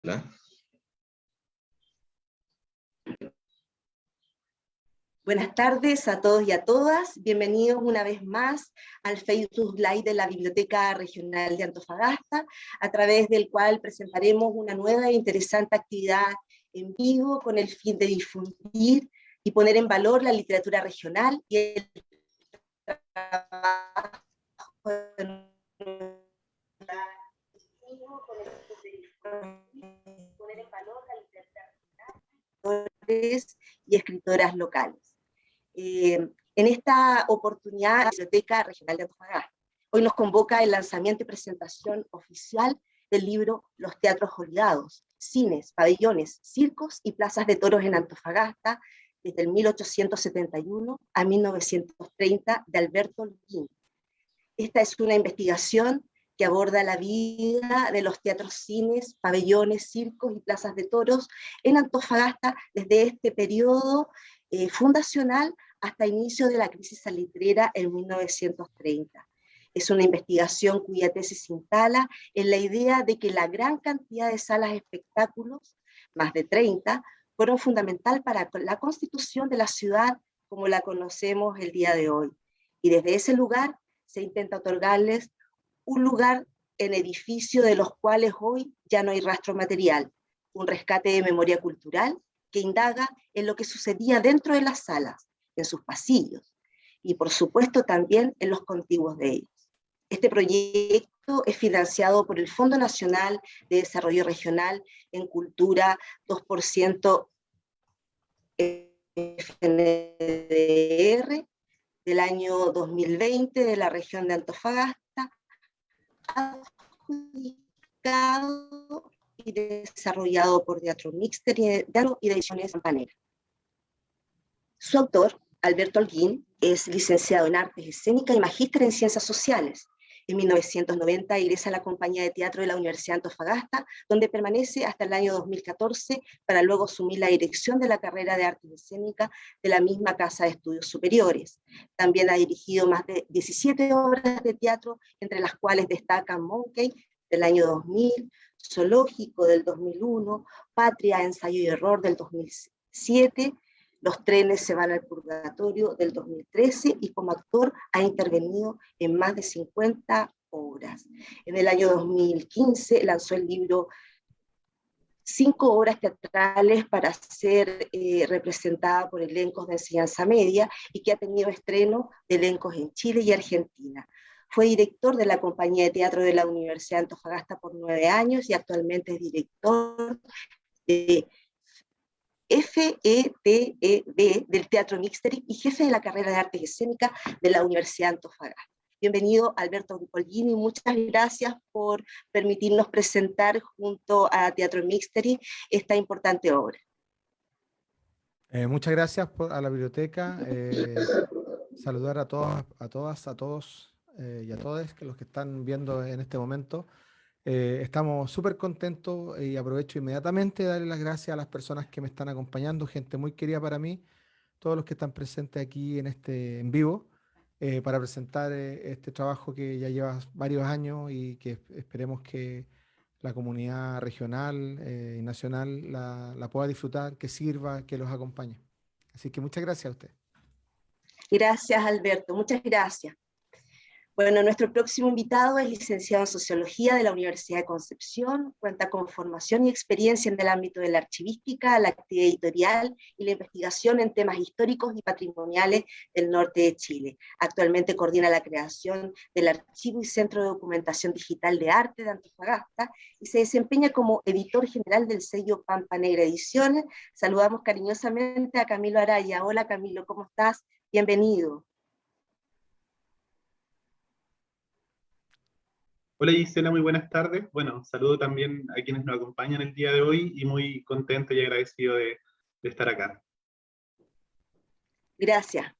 Hola. Buenas tardes a todos y a todas. Bienvenidos una vez más al Facebook Live de la Biblioteca Regional de Antofagasta, a través del cual presentaremos una nueva e interesante actividad en vivo con el fin de difundir y poner en valor la literatura regional y el trabajo de poner en valor la literatura regional y escritoras locales. En esta oportunidad, la Biblioteca Regional de Antofagasta hoy nos convoca el lanzamiento y presentación oficial del libro Los Teatros Olvidados, Cines, Pabellones, Circos y Plazas de Toros en Antofagasta, desde el 1871 a 1930, de Alberto Holguín. Esta es una investigación que aborda la vida de los teatros, cines, pabellones, circos y plazas de toros en Antofagasta desde este periodo fundacional hasta inicio de la crisis salitrera en 1930. Es una investigación cuya tesis se instala en la idea de que la gran cantidad de salas de espectáculos, más de 30, fueron fundamental para la constitución de la ciudad como la conocemos el día de hoy. Y desde ese lugar se intenta otorgarles un lugar en edificio de los cuales hoy ya no hay rastro material, un rescate de memoria cultural que indaga en lo que sucedía dentro de las salas, en sus pasillos, y por supuesto también en los contiguos de ellos. Este proyecto es financiado por el Fondo Nacional de Desarrollo Regional en Cultura 2% FNDR del año 2020 de la región de Antofagasta, adjudicado y desarrollado por Teatro Mixter y de Ediciones Campanera. Su autor, Alberto Holguín, es licenciado en Artes Escénicas y magíster en Ciencias Sociales. En 1990 ingresa a la Compañía de Teatro de la Universidad de Antofagasta, donde permanece hasta el año 2014 para luego asumir la dirección de la carrera de Artes Escénicas de la misma Casa de Estudios Superiores. También ha dirigido más de 17 obras de teatro, entre las cuales destacan Monkey del año 2000, Zoológico del 2001, Patria, Ensayo y Error del 2007, Los trenes se van al purgatorio del 2013, y como actor ha intervenido en más de 50 obras. En el año 2015 lanzó el libro 5 obras teatrales para ser representada por elencos de enseñanza media, y que ha tenido estreno de elencos en Chile y Argentina. Fue director de la Compañía de Teatro de la Universidad de Antofagasta por 9 años y actualmente es director de FETEB del Teatro Mixter y jefe de la carrera de Artes Escénicas de la Universidad de Antofagasta. Bienvenido, Alberto Holguín, y muchas gracias por permitirnos presentar junto a Teatro Mixter esta importante obra. Muchas gracias a la biblioteca. Saludar a todas, a todos y a todos los que están viendo en este momento. Estamos súper contentos y aprovecho inmediatamente de darle las gracias a las personas que me están acompañando, gente muy querida para mí, todos los que están presentes aquí en vivo, para presentar este trabajo que ya lleva varios años y que esperemos que la comunidad regional y nacional la pueda disfrutar, que sirva, que los acompañe. Así que muchas gracias a usted. Gracias, Alberto, muchas gracias. Bueno, nuestro próximo invitado es licenciado en Sociología de la Universidad de Concepción, cuenta con formación y experiencia en el ámbito de la archivística, la actividad editorial y la investigación en temas históricos y patrimoniales del norte de Chile. Actualmente coordina la creación del Archivo y Centro de Documentación Digital de Arte de Antofagasta y se desempeña como editor general del sello Pampa Negra Ediciones. Saludamos cariñosamente a Camilo Araya. Hola Camilo, ¿cómo estás? Bienvenido. Hola Gisela, muy buenas tardes. Bueno, saludo también a quienes nos acompañan el día de hoy y muy contento y agradecido de estar acá. Gracias.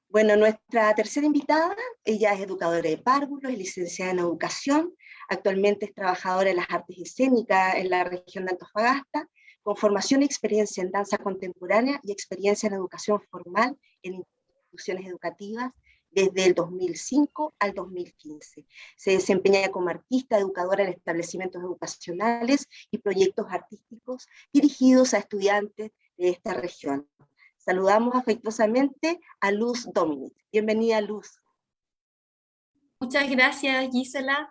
Bueno, nuestra tercera invitada, ella es educadora de párvulos, es licenciada en educación, actualmente es trabajadora en las artes escénicas en la región de Antofagasta, con formación y experiencia en danza contemporánea y experiencia en educación formal en instituciones educativas desde el 2005 al 2015. Se desempeña como artista, educadora en establecimientos educacionales y proyectos artísticos dirigidos a estudiantes de esta región. Saludamos afectuosamente a Luz Dominic. Bienvenida, Luz. Muchas gracias, Gisela.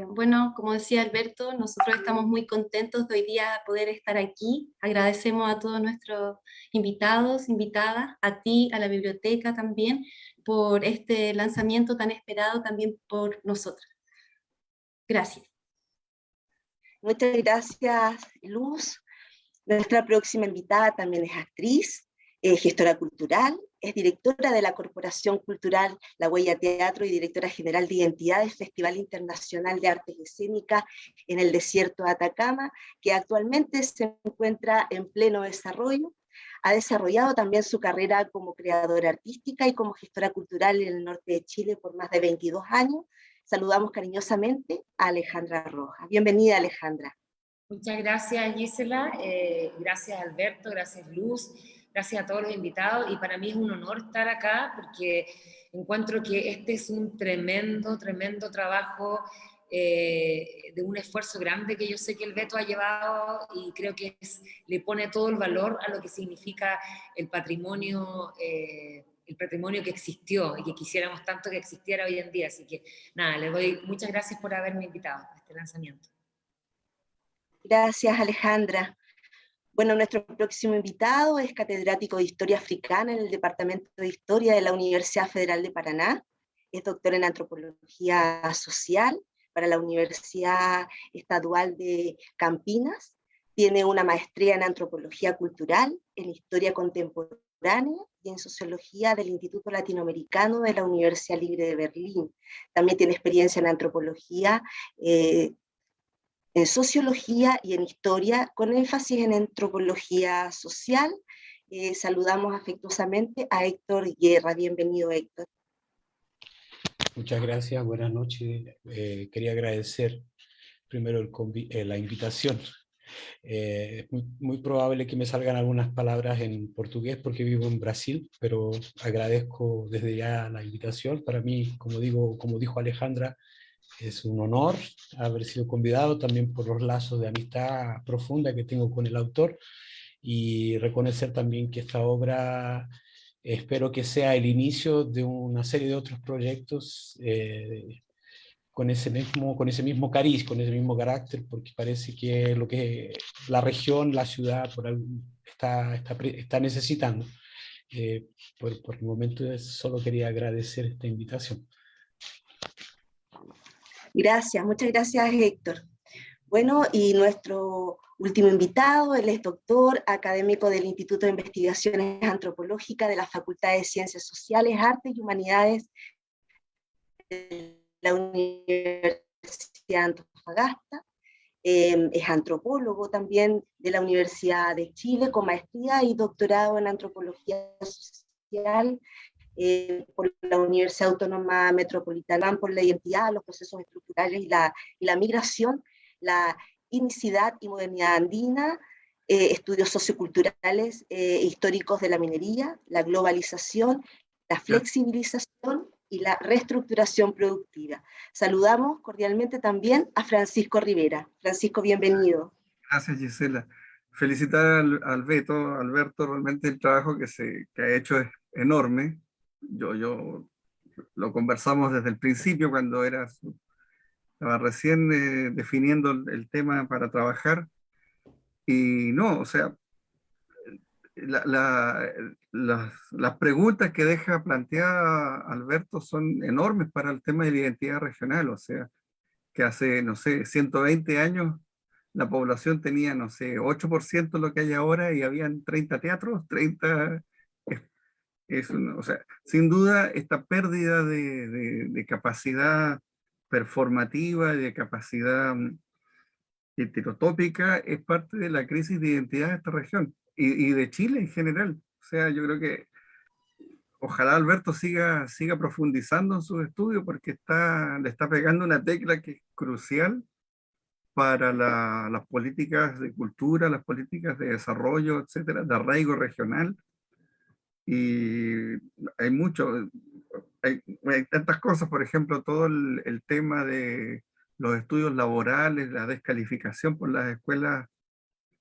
Bueno, como decía Alberto, nosotros estamos muy contentos de hoy día poder estar aquí. Agradecemos a todos nuestros invitados, invitadas, a ti, a la biblioteca también, por este lanzamiento tan esperado también por nosotras. Gracias. Muchas gracias, Luz. Nuestra próxima invitada también es actriz, gestora cultural, es directora de la Corporación Cultural La Huella Teatro y directora general de Identidad del Festival Internacional de Artes Escénicas en el Desierto de Atacama, que actualmente se encuentra en pleno desarrollo. Ha desarrollado también su carrera como creadora artística y como gestora cultural en el norte de Chile por más de 22 años. Saludamos cariñosamente a Alejandra Rojas. Bienvenida, Alejandra. Muchas gracias, Gisela, gracias Alberto, gracias Luz, gracias a todos los invitados, y para mí es un honor estar acá porque encuentro que este es un tremendo trabajo, de un esfuerzo grande que yo sé que el Beto ha llevado, y creo que le pone todo el valor a lo que significa el patrimonio que existió y que quisiéramos tanto que existiera hoy en día. Así que nada, le doy muchas gracias por haberme invitado a este lanzamiento. Gracias, Alejandra. Bueno, nuestro próximo invitado es catedrático de Historia Africana en el Departamento de Historia de la Universidad Federal de Paraná. Es doctor en Antropología Social para la Universidad Estadual de Campinas. Tiene una maestría en Antropología Cultural, en Historia Contemporánea y en Sociología del Instituto Latinoamericano de la Universidad Libre de Berlín. También tiene experiencia en Antropología, en Sociología y en Historia, con énfasis en Antropología Social. Saludamos afectuosamente a Héctor Guerra. Bienvenido, Héctor. Muchas gracias, buenas noches. Quería agradecer primero la invitación. Es muy probable que me salgan algunas palabras en portugués porque vivo en Brasil, pero agradezco desde ya la invitación. Para mí, como dijo Alejandra, es un honor haber sido convidado, también por los lazos de amistad profunda que tengo con el autor, y reconocer también que esta obra espero que sea el inicio de una serie de otros proyectos con ese mismo cariz, con ese mismo carácter, porque parece que lo que la región, la ciudad está necesitando. Por el momento solo quería agradecer esta invitación. Gracias, muchas gracias, Héctor. Bueno, y nuestro último invitado, él es doctor académico del Instituto de Investigaciones Antropológicas de la Facultad de Ciencias Sociales, Artes y Humanidades de la Universidad de Antofagasta. Es antropólogo también de la Universidad de Chile, con maestría y doctorado en Antropología Social por la Universidad Autónoma Metropolitana, por la identidad, los procesos estructurales y la migración, la etnicidad y modernidad andina, estudios socioculturales históricos de la minería, la globalización, la flexibilización y la reestructuración productiva. Saludamos cordialmente también a Francisco Rivera. Francisco, bienvenido. Gracias, Gisela. Felicitar al Alberto, realmente el trabajo que ha hecho es enorme. Yo lo conversamos desde el principio cuando estaba recién definiendo el tema para trabajar. Y no, o sea, las preguntas que deja planteada Alberto son enormes para el tema de la identidad regional. O sea, que hace, no sé, 120 años la población tenía, no sé, 8% lo que hay ahora, y habían 30 teatros, 30... o sea, sin duda, esta pérdida de capacidad performativa y de capacidad heterotópica es parte de la crisis de identidad de esta región y de Chile en general. O sea, yo creo que ojalá Alberto siga profundizando en sus estudios, porque le está pegando una tecla que es crucial para las políticas de cultura, las políticas de desarrollo, etcétera, de arraigo regional. Y hay mucho, hay tantas cosas, por ejemplo, todo el tema de los estudios laborales, la descalificación por las escuelas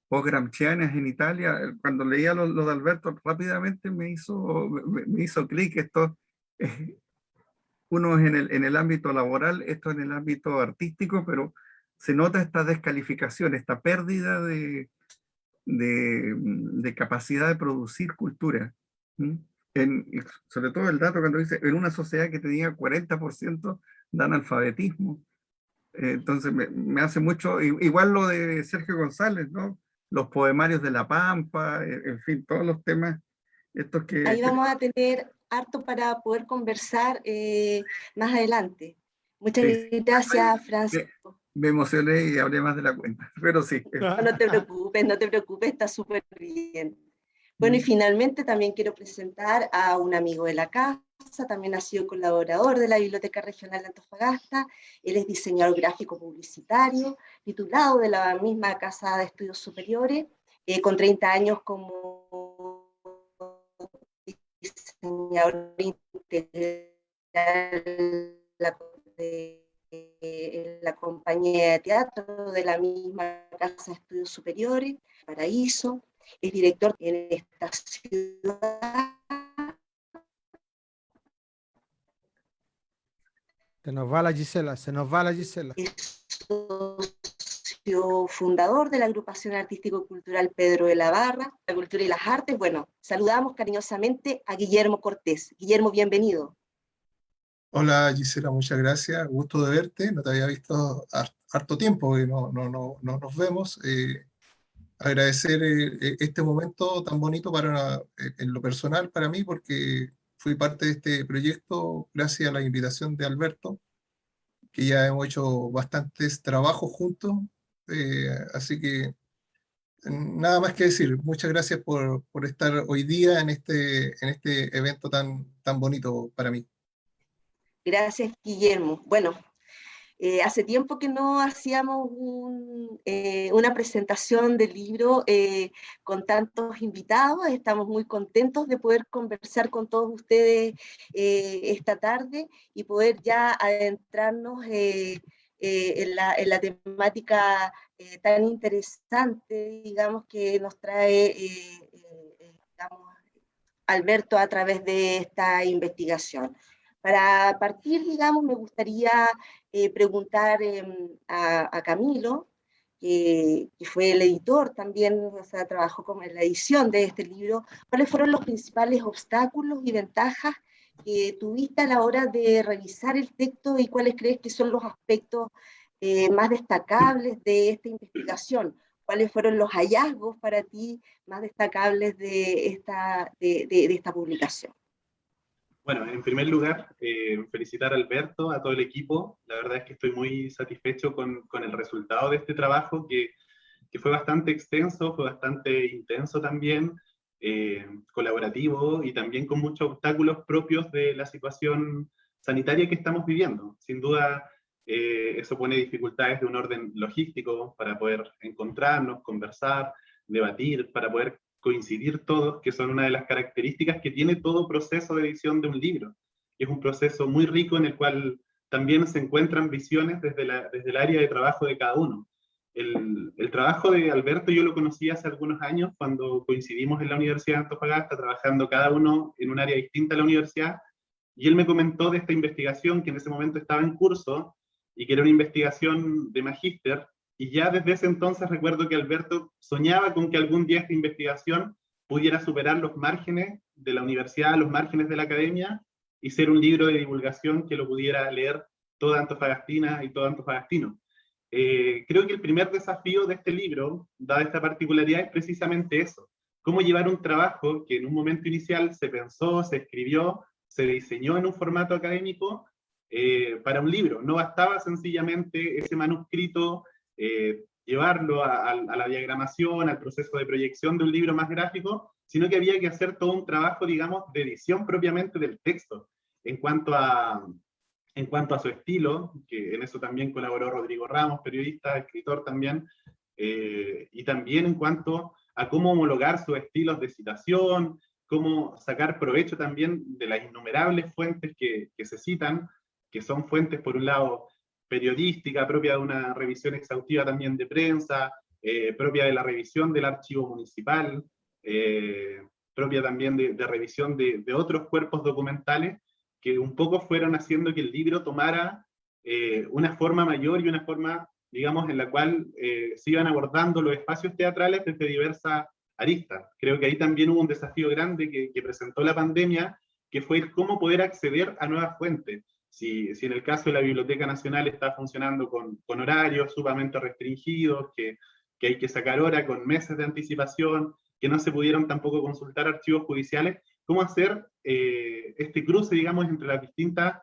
post-gramscianas en Italia. Cuando leía lo de Alberto, rápidamente me hizo clic esto. Uno es en el ámbito laboral, esto en el ámbito artístico, pero se nota esta descalificación, esta pérdida de capacidad de producir cultura. ¿Mm? Y sobre todo el dato cuando dice, en una sociedad que tenía 40% de analfabetismo. Entonces me hace mucho, igual lo de Sergio González, ¿no? Los poemarios de La Pampa, en fin, todos los temas estos Ahí vamos a tener harto para poder conversar más adelante. Muchas sí, sí. gracias, Francisco. Me emocioné y hablé más de la cuenta, pero sí. No te preocupes, está súper bien. Bueno, y finalmente también quiero presentar a un amigo de la casa, también ha sido colaborador de la Biblioteca Regional de Antofagasta. Él es diseñador gráfico publicitario, titulado de la misma Casa de Estudios Superiores, con 30 años como diseñador integral de la compañía de teatro de la misma Casa de Estudios Superiores, Paraíso. Es director en esta ciudad. Se nos va la Gisela, se nos va la Gisela. Es socio fundador de la agrupación artístico-cultural Pedro de la Barra, la cultura y las artes. Bueno, saludamos cariñosamente a Guillermo Cortés. Guillermo, bienvenido. Hola Gisela, muchas gracias, gusto de verte, no te había visto harto tiempo, que no nos vemos. Agradecer este momento tan bonito en lo personal para mí, porque fui parte de este proyecto gracias a la invitación de Alberto, que ya hemos hecho bastantes trabajos juntos, así que nada más que decir, muchas gracias por estar hoy día en este evento tan bonito para mí. Gracias, Guillermo. Bueno, hace tiempo que no hacíamos una presentación del libro con tantos invitados. Estamos muy contentos de poder conversar con todos ustedes esta tarde y poder ya adentrarnos en la temática tan interesante, digamos, que nos trae digamos, Alberto a través de esta investigación. Para partir, digamos, me gustaría preguntar a Camilo, que fue el editor también, o sea, trabajó en la edición de este libro, ¿cuáles fueron los principales obstáculos y ventajas que tuviste a la hora de revisar el texto y cuáles crees que son los aspectos más destacables de esta investigación? ¿Cuáles fueron los hallazgos para ti más destacables de esta publicación? Bueno, en primer lugar, felicitar a Alberto, a todo el equipo. La verdad es que estoy muy satisfecho con el resultado de este trabajo, que fue bastante extenso, fue bastante intenso también, colaborativo y también con muchos obstáculos propios de la situación sanitaria que estamos viviendo. Sin duda, eso pone dificultades de un orden logístico para poder encontrarnos, conversar, debatir, para poder coincidir todos, que son una de las características que tiene todo proceso de edición de un libro. Y es un proceso muy rico en el cual también se encuentran visiones desde el área de trabajo de cada uno. El trabajo de Alberto yo lo conocí hace algunos años cuando coincidimos en la Universidad de Antofagasta, trabajando cada uno en un área distinta a la universidad, y él me comentó de esta investigación que en ese momento estaba en curso y que era una investigación de magíster. Y ya desde ese entonces recuerdo que Alberto soñaba con que algún día esta investigación pudiera superar los márgenes de la universidad, los márgenes de la academia, y ser un libro de divulgación que lo pudiera leer toda antofagastina y todo antofagastino. Creo que el primer desafío de este libro, dada esta particularidad, es precisamente eso. Cómo llevar un trabajo que en un momento inicial se pensó, se escribió, se diseñó en un formato académico para un libro. No bastaba sencillamente ese manuscrito, llevarlo a la diagramación, al proceso de proyección de un libro más gráfico, sino que había que hacer todo un trabajo, digamos, de edición propiamente del texto, en cuanto a su estilo, que en eso también colaboró Rodrigo Ramos, periodista, escritor también, y también en cuanto a cómo homologar sus estilos de citación, cómo sacar provecho también de las innumerables fuentes que se citan, que son fuentes, por un lado, periodística, propia de una revisión exhaustiva también de prensa, propia de la revisión del archivo municipal, propia también de revisión de otros cuerpos documentales, que un poco fueron haciendo que el libro tomara una forma mayor y una forma, digamos, en la cual se iban abordando los espacios teatrales desde diversas aristas. Creo que ahí también hubo un desafío grande que presentó la pandemia, que fue el cómo poder acceder a nuevas fuentes. Si en el caso de la Biblioteca Nacional está funcionando con horarios sumamente restringidos, que hay que sacar hora con meses de anticipación, que no se pudieron tampoco consultar archivos judiciales, cómo hacer este cruce, digamos, entre las distintas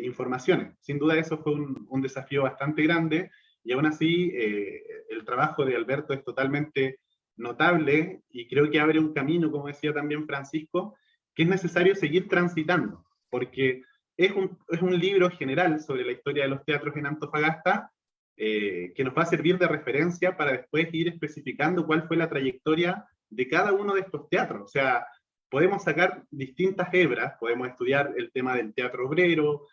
informaciones. Sin duda eso fue un desafío bastante grande, y aún así el trabajo de Alberto es totalmente notable, y creo que abre un camino, como decía también Francisco, que es necesario seguir transitando, porque es un libro general sobre la historia de los teatros en Antofagasta, que nos va a servir de referencia para después ir especificando cuál fue la trayectoria de cada uno de estos teatros. O sea, podemos sacar distintas hebras, podemos estudiar el tema del teatro obrero,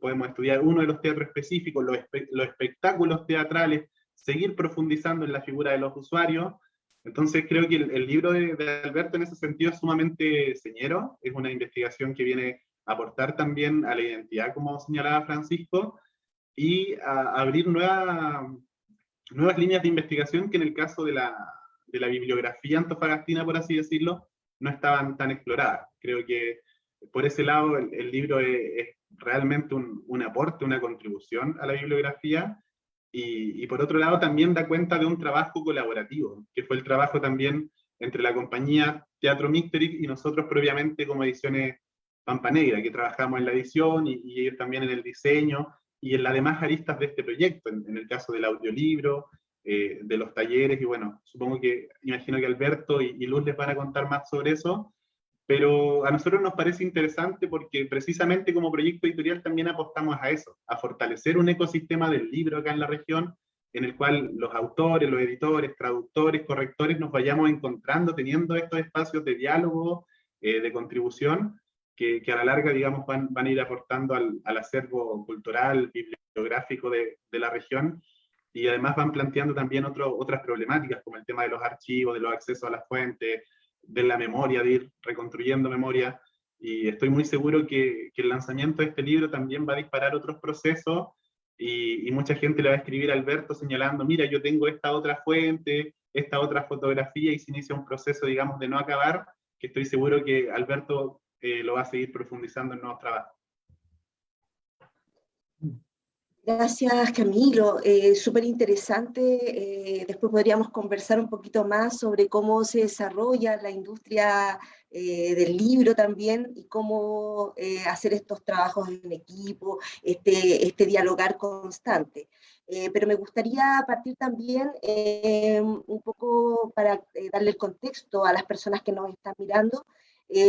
podemos estudiar uno de los teatros específicos, los espectáculos teatrales, seguir profundizando en la figura de los usuarios. Entonces creo que el libro de Alberto en ese sentido es sumamente señero, es una investigación que viene a aportar también a la identidad, como señalaba Francisco, y a abrir nuevas líneas de investigación que en el caso de la bibliografía antofagastina, por así decirlo, no estaban tan exploradas. Creo que por ese lado el libro es realmente un aporte, una contribución a la bibliografía, y por otro lado también da cuenta de un trabajo colaborativo, que fue el trabajo también entre la compañía Teatro Mixterix y nosotros propiamente como Ediciones Pampa Negra, que trabajamos en la edición y ellos también en el diseño y en las demás aristas de este proyecto, en el caso del audiolibro, de los talleres, y bueno, imagino que Alberto y Luz les van a contar más sobre eso, pero a nosotros nos parece interesante porque precisamente como proyecto editorial también apostamos a eso, a fortalecer un ecosistema del libro acá en la región, en el cual los autores, los editores, traductores, correctores nos vayamos encontrando, teniendo estos espacios de diálogo, de contribución, que a la larga, digamos, van a ir aportando al acervo cultural, bibliográfico de la región, y además van planteando también otras problemáticas, como el tema de los archivos, de los accesos a las fuentes, de la memoria, de ir reconstruyendo memoria, y estoy muy seguro que el lanzamiento de este libro también va a disparar otros procesos, y mucha gente le va a escribir a Alberto señalando, mira, yo tengo esta otra fuente, esta otra fotografía, y se inicia un proceso, digamos, de no acabar, que estoy seguro que Alberto lo va a seguir profundizando en nuevos trabajos. Gracias, Camilo. Súper interesante. Después podríamos conversar un poquito más sobre cómo se desarrolla la industria del libro también, y cómo hacer estos trabajos en equipo, este dialogar constante. Pero me gustaría partir también un poco para darle el contexto a las personas que nos están mirando,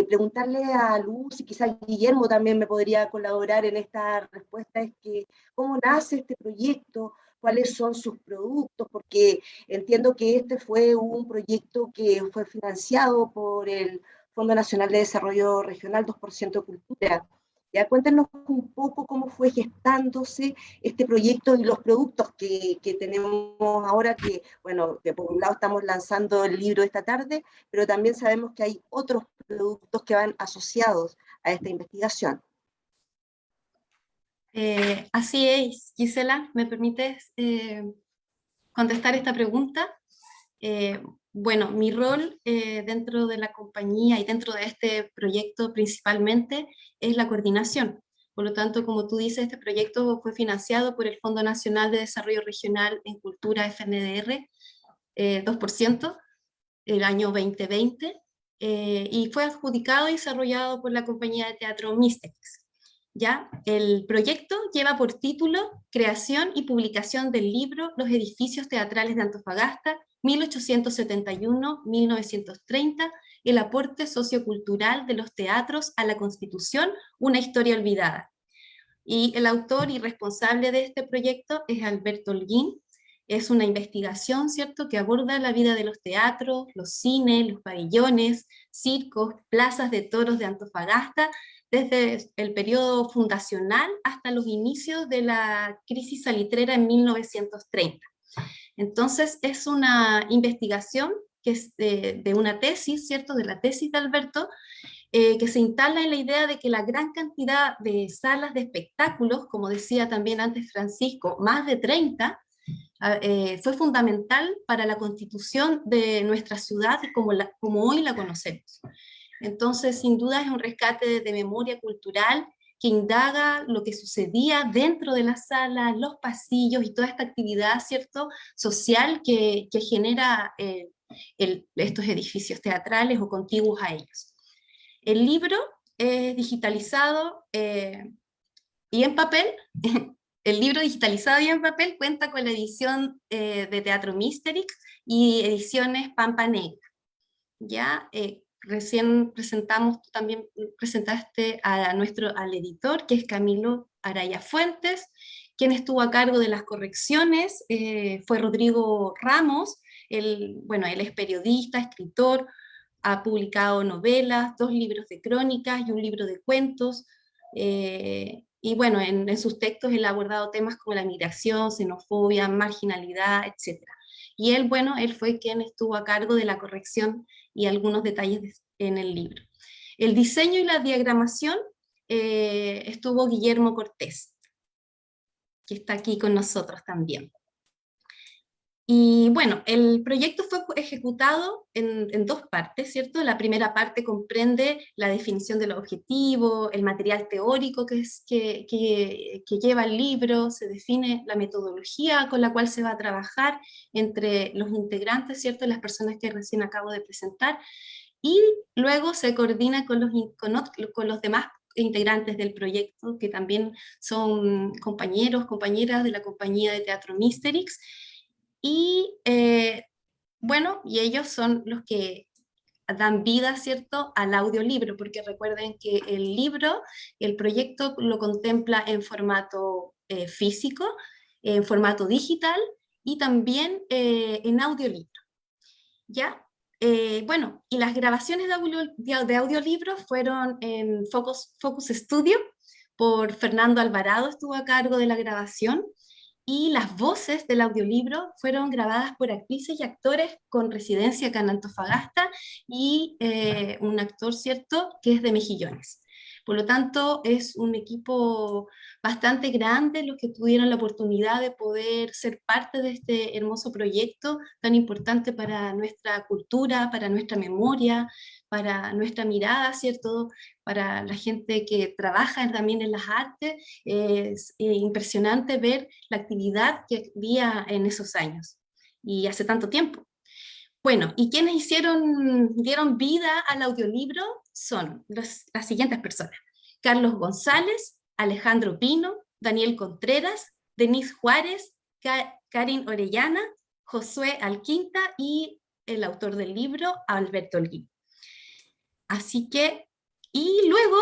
preguntarle a Luz, y quizás Guillermo también me podría colaborar en esta respuesta, es que cómo nace este proyecto, cuáles son sus productos, porque entiendo que este fue un proyecto que fue financiado por el Fondo Nacional de Desarrollo Regional 2% Cultura. Ya cuéntenos un poco cómo fue gestándose este proyecto y los productos que tenemos ahora, que, bueno, que por un lado estamos lanzando el libro esta tarde, pero también sabemos que hay otros productos que van asociados a esta investigación. Así es, Gisela, ¿me permites contestar esta pregunta? Bueno, mi rol dentro de la compañía y dentro de este proyecto principalmente es la coordinación. Por lo tanto, como tú dices, este proyecto fue financiado por el Fondo Nacional de Desarrollo Regional en Cultura FNDR 2% el año 2020, y fue adjudicado y desarrollado por la compañía de teatro Mixterix. ¿Ya? El proyecto lleva por título Creación y publicación del libro Los edificios teatrales de Antofagasta, 1871-1930, el aporte sociocultural de los teatros a la Constitución, una historia olvidada. Y el autor y responsable de este proyecto es Alberto Holguín. Es una investigación, ¿cierto?, que aborda la vida de los teatros, los cines, los pabellones, circos, plazas de toros de Antofagasta, desde el periodo fundacional hasta los inicios de la crisis salitrera en 1930. Entonces es una investigación que es de una tesis, ¿cierto?, de la tesis de Alberto, que se instala en la idea de que la gran cantidad de salas de espectáculos, como decía también antes Francisco, más de 30, fue fundamental para la constitución de nuestra ciudad como hoy la conocemos. Entonces, sin duda es un rescate de memoria cultural que indaga lo que sucedía dentro de la sala, los pasillos y toda esta actividad, ¿cierto?, social que genera estos edificios teatrales o contiguos a ellos. El libro es digitalizado y en papel. El libro digitalizado y en papel cuenta con la edición de Teatro Misterix y ediciones Pampa Negra. Ya recién presentamos, tú también presentaste al editor, que es Camilo Araya Fuentes, quien estuvo a cargo de las correcciones, fue Rodrigo Ramos. Él es periodista, escritor, ha publicado novelas, 2 libros de crónicas y un libro de cuentos, y bueno, en sus textos él ha abordado temas como la migración, xenofobia, marginalidad, etc. Y él fue quien estuvo a cargo de la corrección y algunos detalles en el libro. El diseño y la diagramación estuvo Guillermo Cortés, que está aquí con nosotros también. Y bueno, el proyecto fue ejecutado en 2 partes, ¿cierto? La primera parte comprende la definición del objetivo, el material teórico que lleva el libro, se define la metodología con la cual se va a trabajar entre los integrantes, ¿cierto? Las personas que recién acabo de presentar, y luego se coordina con los demás integrantes del proyecto, que también son compañeros, compañeras de la compañía de teatro Misterix, y y ellos son los que dan vida, ¿cierto?, al audiolibro, porque recuerden que el libro, el proyecto lo contempla en formato físico, en formato digital y también en audiolibro, ¿ya? Y las grabaciones de audiolibros fueron en Focus Studio, por Fernando Alvarado estuvo a cargo de la grabación, y las voces del audiolibro fueron grabadas por actrices y actores con residencia acá en Antofagasta, y un actor, ¿cierto?, que es de Mejillones. Por lo tanto, es un equipo bastante grande los que tuvieron la oportunidad de poder ser parte de este hermoso proyecto tan importante para nuestra cultura, para nuestra memoria, para nuestra mirada, ¿cierto?, para la gente que trabaja también en las artes. Es impresionante ver la actividad que había en esos años y hace tanto tiempo. Bueno, y quienes dieron vida al audiolibro son las siguientes personas: Carlos González, Alejandro Pino, Daniel Contreras, Denise Juárez, Karin Orellana, Josué Alquinta y el autor del libro, Alberto Holguín. Así que, y luego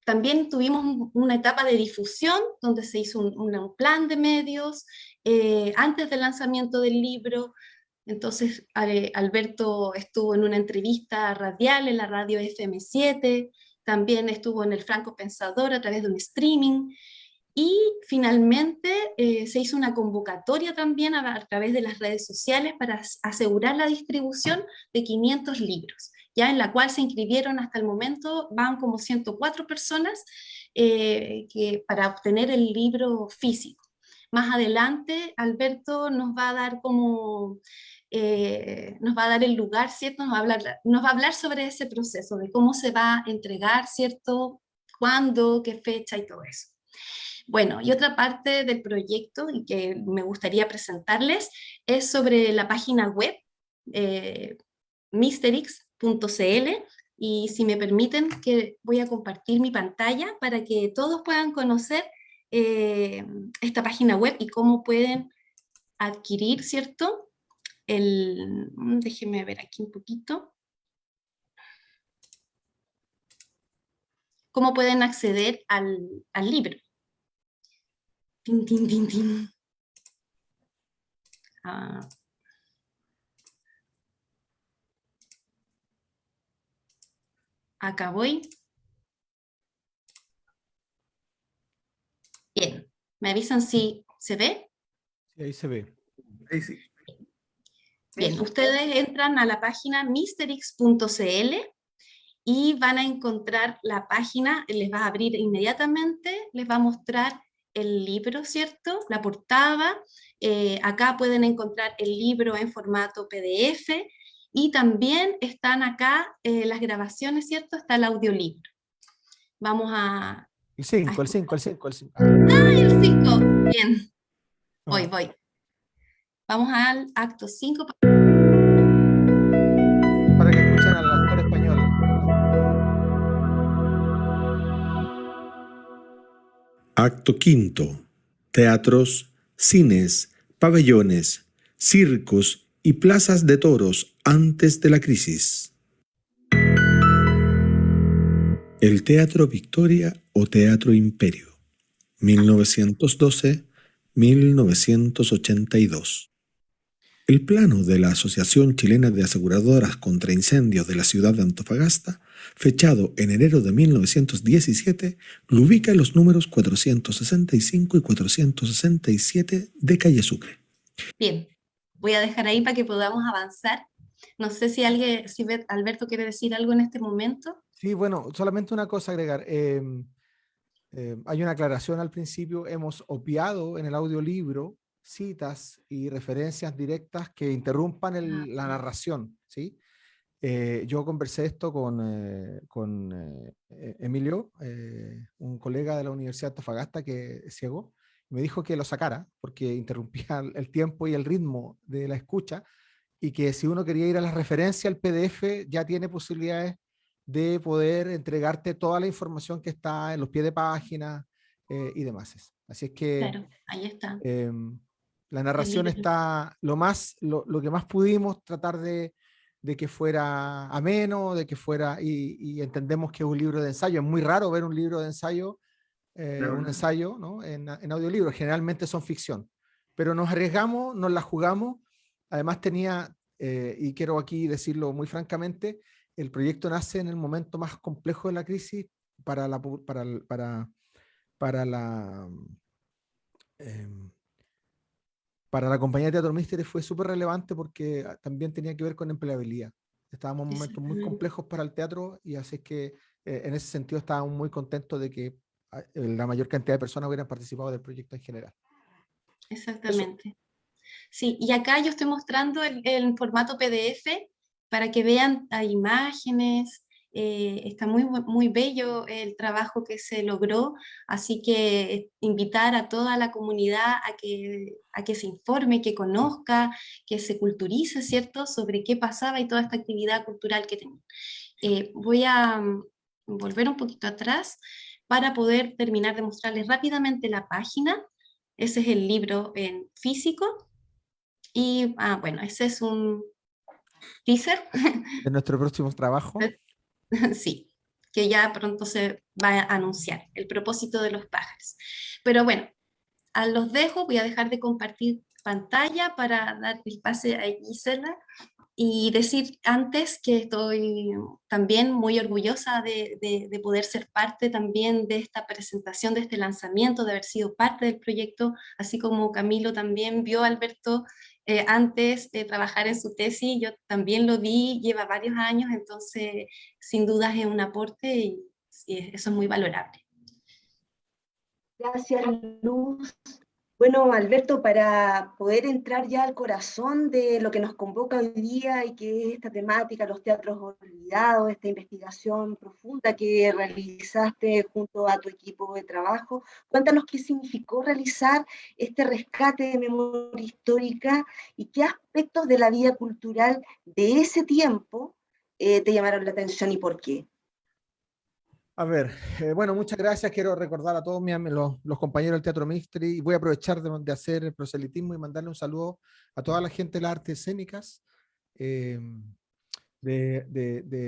también tuvimos una etapa de difusión donde se hizo un plan de medios antes del lanzamiento del libro. Entonces Alberto estuvo en una entrevista radial en la radio FM7, también estuvo en el Franco Pensador a través de un streaming, y finalmente se hizo una convocatoria también a través de las redes sociales para asegurar la distribución de 500 libros, ya en la cual se inscribieron hasta el momento, van como 104 personas para obtener el libro físico. Más adelante Alberto nos va a dar nos va a dar el lugar, ¿cierto? Nos va a hablar sobre ese proceso, de cómo se va a entregar, ¿cierto? ¿Cuándo? ¿Qué fecha? Y todo eso. Bueno, y otra parte del proyecto y que me gustaría presentarles es sobre la página web misterix.cl, y si me permiten que voy a compartir mi pantalla para que todos puedan conocer esta página web y cómo pueden adquirir, ¿cierto? Déjenme ver aquí un poquito. Cómo pueden acceder al libro. Tin, tin, tin, tin. Acá voy. Bien, ¿me avisan si se ve? Sí, ahí se ve. Ahí sí. Bien, ustedes entran a la página misterix.cl y van a encontrar la página, les va a abrir inmediatamente, les va a mostrar el libro, ¿cierto? La portada. Acá pueden encontrar el libro en formato PDF y también están acá las grabaciones, ¿cierto? Está el audiolibro. Vamos a... El 5, el 5, el 5, el 5. ¡Ay, el 5! Bien, Ah. voy. Vamos al acto 5. Para que escuchen al actor español. Acto quinto. Teatros, cines, pabellones, circos y plazas de toros antes de la crisis. El Teatro Victoria o Teatro Imperio, 1912-1982. El plano de la Asociación Chilena de Aseguradoras contra Incendios de la ciudad de Antofagasta, fechado en enero de 1917, lo ubica en los números 465 y 467 de Calle Sucre. Bien, voy a dejar ahí para que podamos avanzar. No sé si Alberto quiere decir algo en este momento. Sí, bueno, solamente una cosa agregar. Hay una aclaración al principio. Hemos obviado en el audiolibro citas y referencias directas que interrumpan la narración, ¿sí? Yo conversé esto con Emilio, un colega de la Universidad de Antofagasta que es ciego, me dijo que lo sacara porque interrumpía el tiempo y el ritmo de la escucha, y que si uno quería ir a la referencia al PDF ya tiene posibilidades de poder entregarte toda la información que está en los pies de página y demás. Así es que Claro, ahí está. la narración está lo que más pudimos tratar de que fuera ameno, de que fuera, y entendemos que es un libro de ensayo. Es muy raro ver un libro de ensayo, un ensayo, ¿no? en audiolibro. Generalmente son ficción. Pero nos arriesgamos, nos la jugamos. Además tenía, y quiero aquí decirlo muy francamente, el proyecto nace en el momento más complejo de la crisis para la compañía de Teatro Místeres. Fue súper relevante porque también tenía que ver con empleabilidad. Estábamos en momentos muy complejos para el teatro y así es que en ese sentido estábamos muy contentos de que la mayor cantidad de personas hubieran participado del proyecto en general. Exactamente. Eso. Sí, y acá yo estoy mostrando el formato PDF para que vean, hay imágenes, está muy bello el trabajo que se logró, así que invitar a toda la comunidad a que se informe, que conozca, que se culturice, ¿cierto?, sobre qué pasaba y toda esta actividad cultural que tenía. Voy a volver un poquito atrás para poder terminar de mostrarles rápidamente la página. Ese es el libro en físico. Y bueno, ese es un teaser. De nuestro próximo trabajo. Sí, que ya pronto se va a anunciar, el propósito de los pájaros. Pero bueno, los dejo, voy a dejar de compartir pantalla para dar el pase a Gisela y decir antes que estoy también muy orgullosa de poder ser parte también de esta presentación, de este lanzamiento, de haber sido parte del proyecto, así como Camilo también vio a Alberto antes de trabajar en su tesis. Yo también lo vi, lleva varios años, entonces sin dudas es un aporte y eso es muy valorable. Gracias, Luz. Bueno, Alberto, para poder entrar ya al corazón de lo que nos convoca hoy día y que es esta temática, los teatros olvidados, esta investigación profunda que realizaste junto a tu equipo de trabajo, cuéntanos qué significó realizar este rescate de memoria histórica y qué aspectos de la vida cultural de ese tiempo te llamaron la atención y por qué. A ver, bueno, muchas gracias. Quiero recordar a todos los compañeros del Teatro Mystery y voy a aprovechar de hacer el proselitismo y mandarle un saludo a toda la gente de las artes escénicas de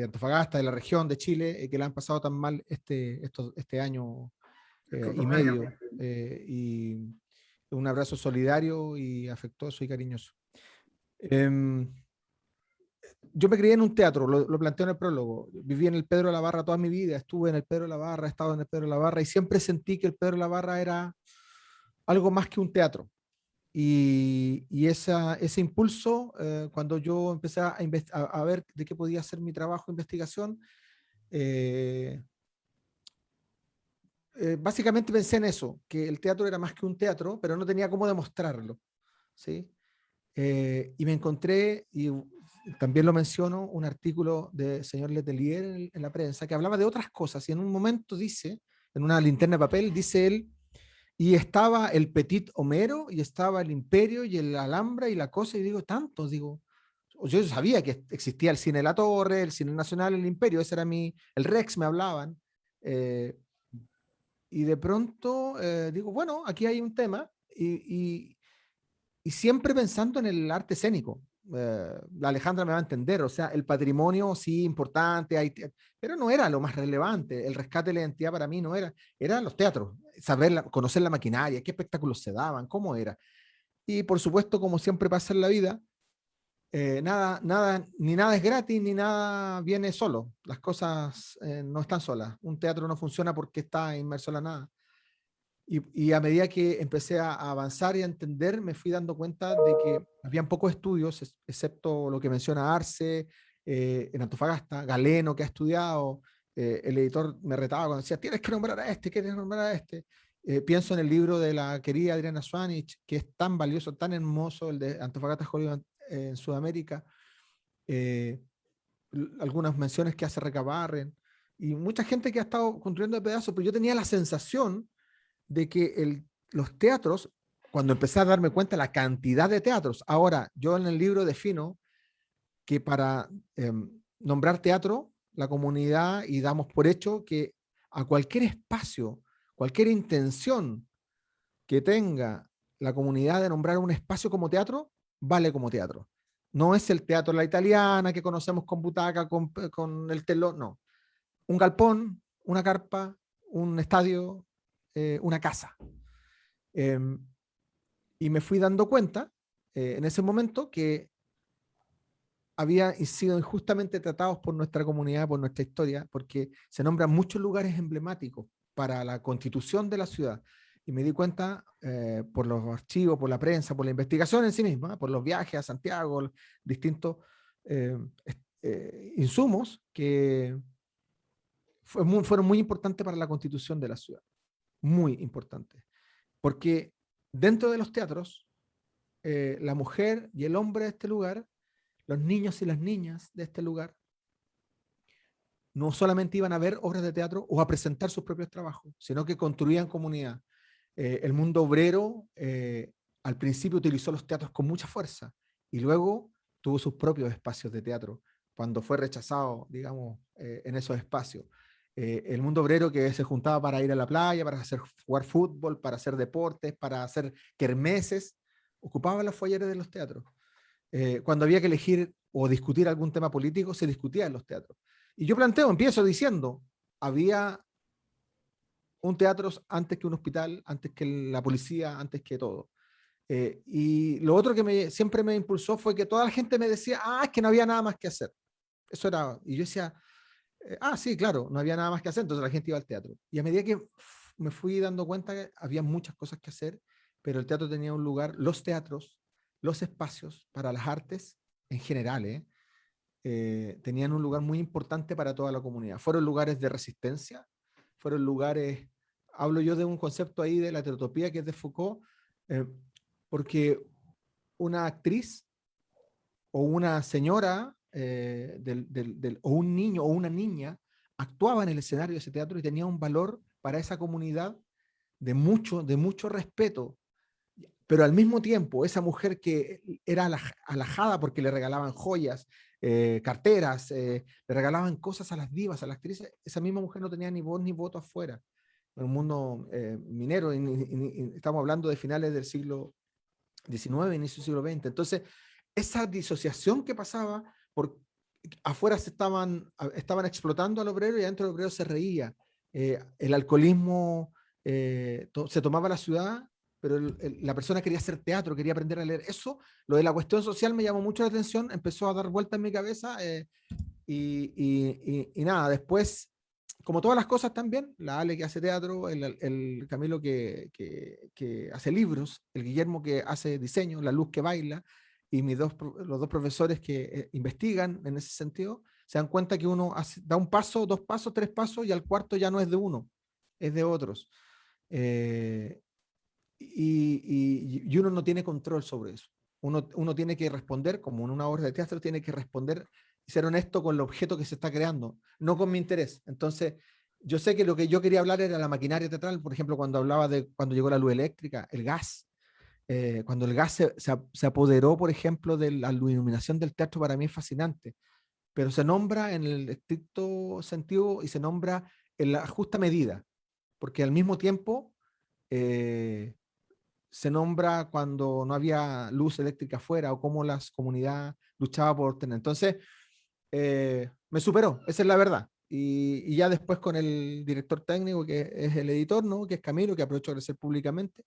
Antofagasta, de la región de Chile, que la han pasado tan mal este año y medio. Y un abrazo solidario y afectuoso y cariñoso. Yo me crié en un teatro, lo planteo en el prólogo. Viví en el Pedro de la Barra toda mi vida, estuve en el Pedro de la Barra, he estado en el Pedro de la Barra y siempre sentí que el Pedro de la Barra era algo más que un teatro. Y ese impulso, cuando yo empecé a ver de qué podía ser mi trabajo de investigación, básicamente pensé en eso, que el teatro era más que un teatro, pero no tenía cómo demostrarlo, ¿sí? Y me encontré, y también lo menciono, un artículo de señor Letelier en la prensa que hablaba de otras cosas, y en un momento dice, en una linterna de papel, dice él, y estaba el Petit Homero, y estaba el Imperio, y el Alhambra, y la cosa, y digo, tantos, digo, yo sabía que existía el Cine de la Torre, el Cine Nacional, el Imperio, ese era el Rex, me hablaban, y de pronto digo, bueno, aquí hay un tema, y siempre pensando en el arte escénico. La Alejandra me va a entender, o sea, el patrimonio sí importante, pero no era lo más relevante. El rescate de la identidad para mí no era, eran los teatros, conocer la maquinaria, qué espectáculos se daban, cómo era. Y por supuesto, como siempre pasa en la vida, ni nada es gratis, ni nada viene solo. Las cosas no están solas. Un teatro no funciona porque está inmerso en la nada. Y a medida que empecé a avanzar y a entender, me fui dando cuenta de que habían pocos estudios, excepto lo que menciona Arce, en Antofagasta, Galeno, que ha estudiado, el editor me retaba cuando decía, tienes que nombrar a este, tienes que nombrar a este. Pienso en el libro de la querida Adriana Swanich, que es tan valioso, tan hermoso, el de Antofagasta Hollywood en Sudamérica. Algunas menciones que hace Recabarren, y mucha gente que ha estado construyendo de pedazos, pero yo tenía la sensación de que los teatros, cuando empecé a darme cuenta de la cantidad de teatros, ahora yo en el libro defino que para nombrar teatro, la comunidad, y damos por hecho que a cualquier espacio, cualquier intención que tenga la comunidad de nombrar un espacio como teatro, vale como teatro. No es el teatro la italiana que conocemos con butaca, con el telón, no. Un galpón, una carpa, un estadio, una casa. Y me fui dando cuenta en ese momento que había sido injustamente tratados por nuestra comunidad, por nuestra historia, porque se nombran muchos lugares emblemáticos para la constitución de la ciudad. Y me di cuenta por los archivos, por la prensa, por la investigación en sí misma, por los viajes a Santiago, distintos insumos que fueron muy importantes para la constitución de la ciudad. Muy importantes. Porque dentro de los teatros, la mujer y el hombre de este lugar, los niños y las niñas de este lugar, no solamente iban a ver obras de teatro o a presentar sus propios trabajos, sino que construían comunidad. El mundo obrero al principio utilizó los teatros con mucha fuerza y luego tuvo sus propios espacios de teatro cuando fue rechazado, digamos, en esos espacios. El mundo obrero que se juntaba para ir a la playa, para jugar fútbol, para hacer deportes, para hacer kermeses, ocupaba los folleres de los teatros. Cuando había que elegir o discutir algún tema político, se discutía en los teatros. Y yo empiezo diciendo, había un teatro antes que un hospital, antes que la policía, antes que todo. Y lo otro que siempre me impulsó fue que toda la gente me decía, es que no había nada más que hacer. Eso era, y yo decía, sí, claro, no había nada más que hacer, entonces la gente iba al teatro. Y a medida que me fui dando cuenta que había muchas cosas que hacer, pero el teatro tenía un lugar, los teatros, los espacios para las artes en general, tenían un lugar muy importante para toda la comunidad. Fueron lugares de resistencia, fueron lugares, hablo yo de un concepto ahí de la heterotopía que es de Foucault, porque una actriz o una señora o un niño o una niña actuaba en el escenario de ese teatro y tenía un valor para esa comunidad de mucho respeto, pero al mismo tiempo esa mujer que era alajada porque le regalaban joyas, carteras, le regalaban cosas a las divas, a las actrices, esa misma mujer no tenía ni voz ni voto afuera, en un mundo minero, y estamos hablando de finales del siglo XIX, inicio del siglo XX. Entonces, esa disociación que pasaba, afuera estaban explotando al obrero y adentro del obrero se reía. El alcoholismo se tomaba la ciudad pero la persona quería hacer teatro, quería aprender a leer. Eso, lo de la cuestión social me llamó mucho la atención, empezó a dar vuelta en mi cabeza, y nada, después, como todas las cosas también, la Ale que hace teatro, el Camilo que hace libros, el Guillermo que hace diseño, la Luz que baila, y los dos profesores que investigan en ese sentido, se dan cuenta que uno da un paso, 2 pasos, 3 pasos, y al cuarto ya no es de uno, es de otros. Y uno no tiene control sobre eso. Uno tiene que responder, como en una obra de teatro, tiene que responder y ser honesto con el objeto que se está creando, no con mi interés. Entonces, yo sé que lo que yo quería hablar era la maquinaria teatral, por ejemplo, cuando hablaba de cuando llegó la luz eléctrica, el gas. Cuando el gas se apoderó, por ejemplo, de la iluminación del teatro, para mí es fascinante, pero se nombra en el estricto sentido y se nombra en la justa medida, porque al mismo tiempo se nombra cuando no había luz eléctrica afuera o cómo las comunidades luchaban por tener. Entonces, me superó, esa es la verdad. Y ya después con el director técnico, que es el editor, ¿no? Que es Camilo, que aprovecho de agradecer públicamente,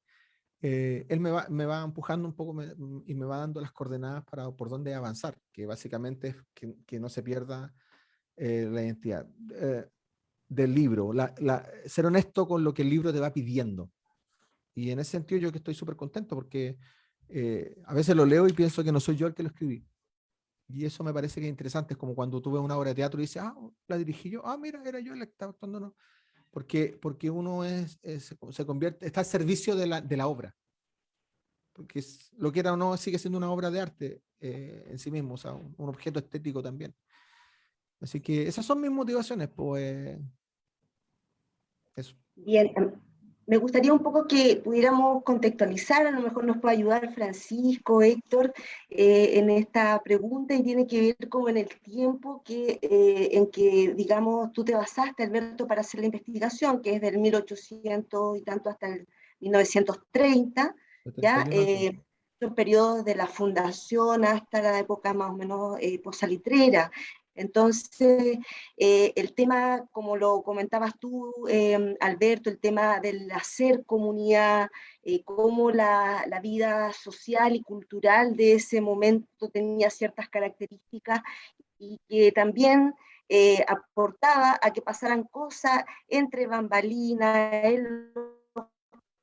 él me va empujando un poco y me va dando las coordenadas para por dónde avanzar, que básicamente es que no se pierda la identidad del libro, ser honesto con lo que el libro te va pidiendo. Y en ese sentido yo que estoy súper contento, porque a veces lo leo y pienso que no soy yo el que lo escribí. Y eso me parece que es interesante, es como cuando tú ves una obra de teatro y dices, la dirigí yo, mira, era yo el que estaba actuando, no. Porque uno se convierte, está al servicio de la obra. Porque lo que era o no sigue siendo una obra de arte en sí mismo, o sea, un objeto estético también. Así que esas son mis motivaciones, pues eso. Bien, me gustaría un poco que pudiéramos contextualizar, a lo mejor nos puede ayudar Francisco, Héctor, en esta pregunta, y tiene que ver como en el tiempo en que, digamos, tú te basaste, Alberto, para hacer la investigación, que es del 1800 y tanto hasta el 1930, ¿ya? Son periodos de la fundación hasta la época más o menos posalitrera. Entonces, el tema, como lo comentabas tú, Alberto, el tema del hacer comunidad, cómo la vida social y cultural de ese momento tenía ciertas características y que también aportaba a que pasaran cosas entre bambalinas, en los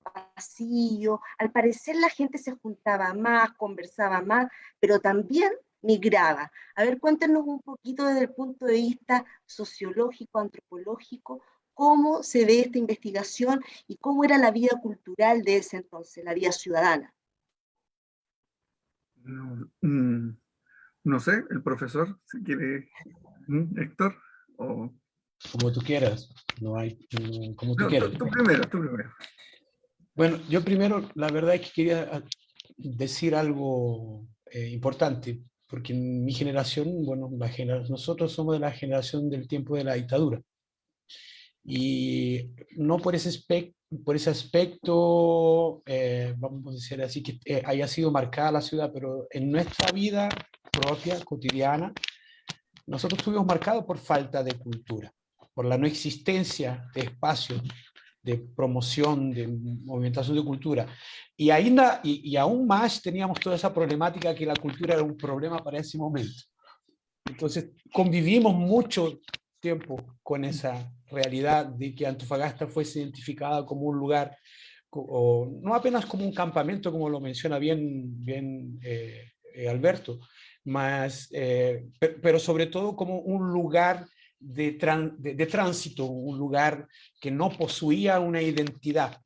pasillos. Al parecer la gente se juntaba más, conversaba más, pero también migraba. A ver, cuéntenos un poquito desde el punto de vista sociológico, antropológico, cómo se ve esta investigación y cómo era la vida cultural de ese entonces, la vida ciudadana. No sé, el profesor, si quiere, Héctor, o... Como tú quieras, no hay, como tú quieras. Tú primero, tú primero. Bueno, yo primero, la verdad es que quería decir algo importante, porque en mi generación, bueno, nosotros somos de la generación del tiempo de la dictadura. Y no por ese aspecto, vamos a decir así, que haya sido marcada la ciudad, pero en nuestra vida propia, cotidiana, nosotros estuvimos marcados por falta de cultura, por la no existencia de espacios de promoción, de movimentación de cultura. Y, y aún más teníamos toda esa problemática que la cultura era un problema para ese momento. Entonces convivimos mucho tiempo con esa realidad de que Antofagasta fuese identificada como un lugar, o no apenas como un campamento, como lo menciona bien Alberto, pero sobre todo como un lugar de tránsito, un lugar que no poseía una identidad,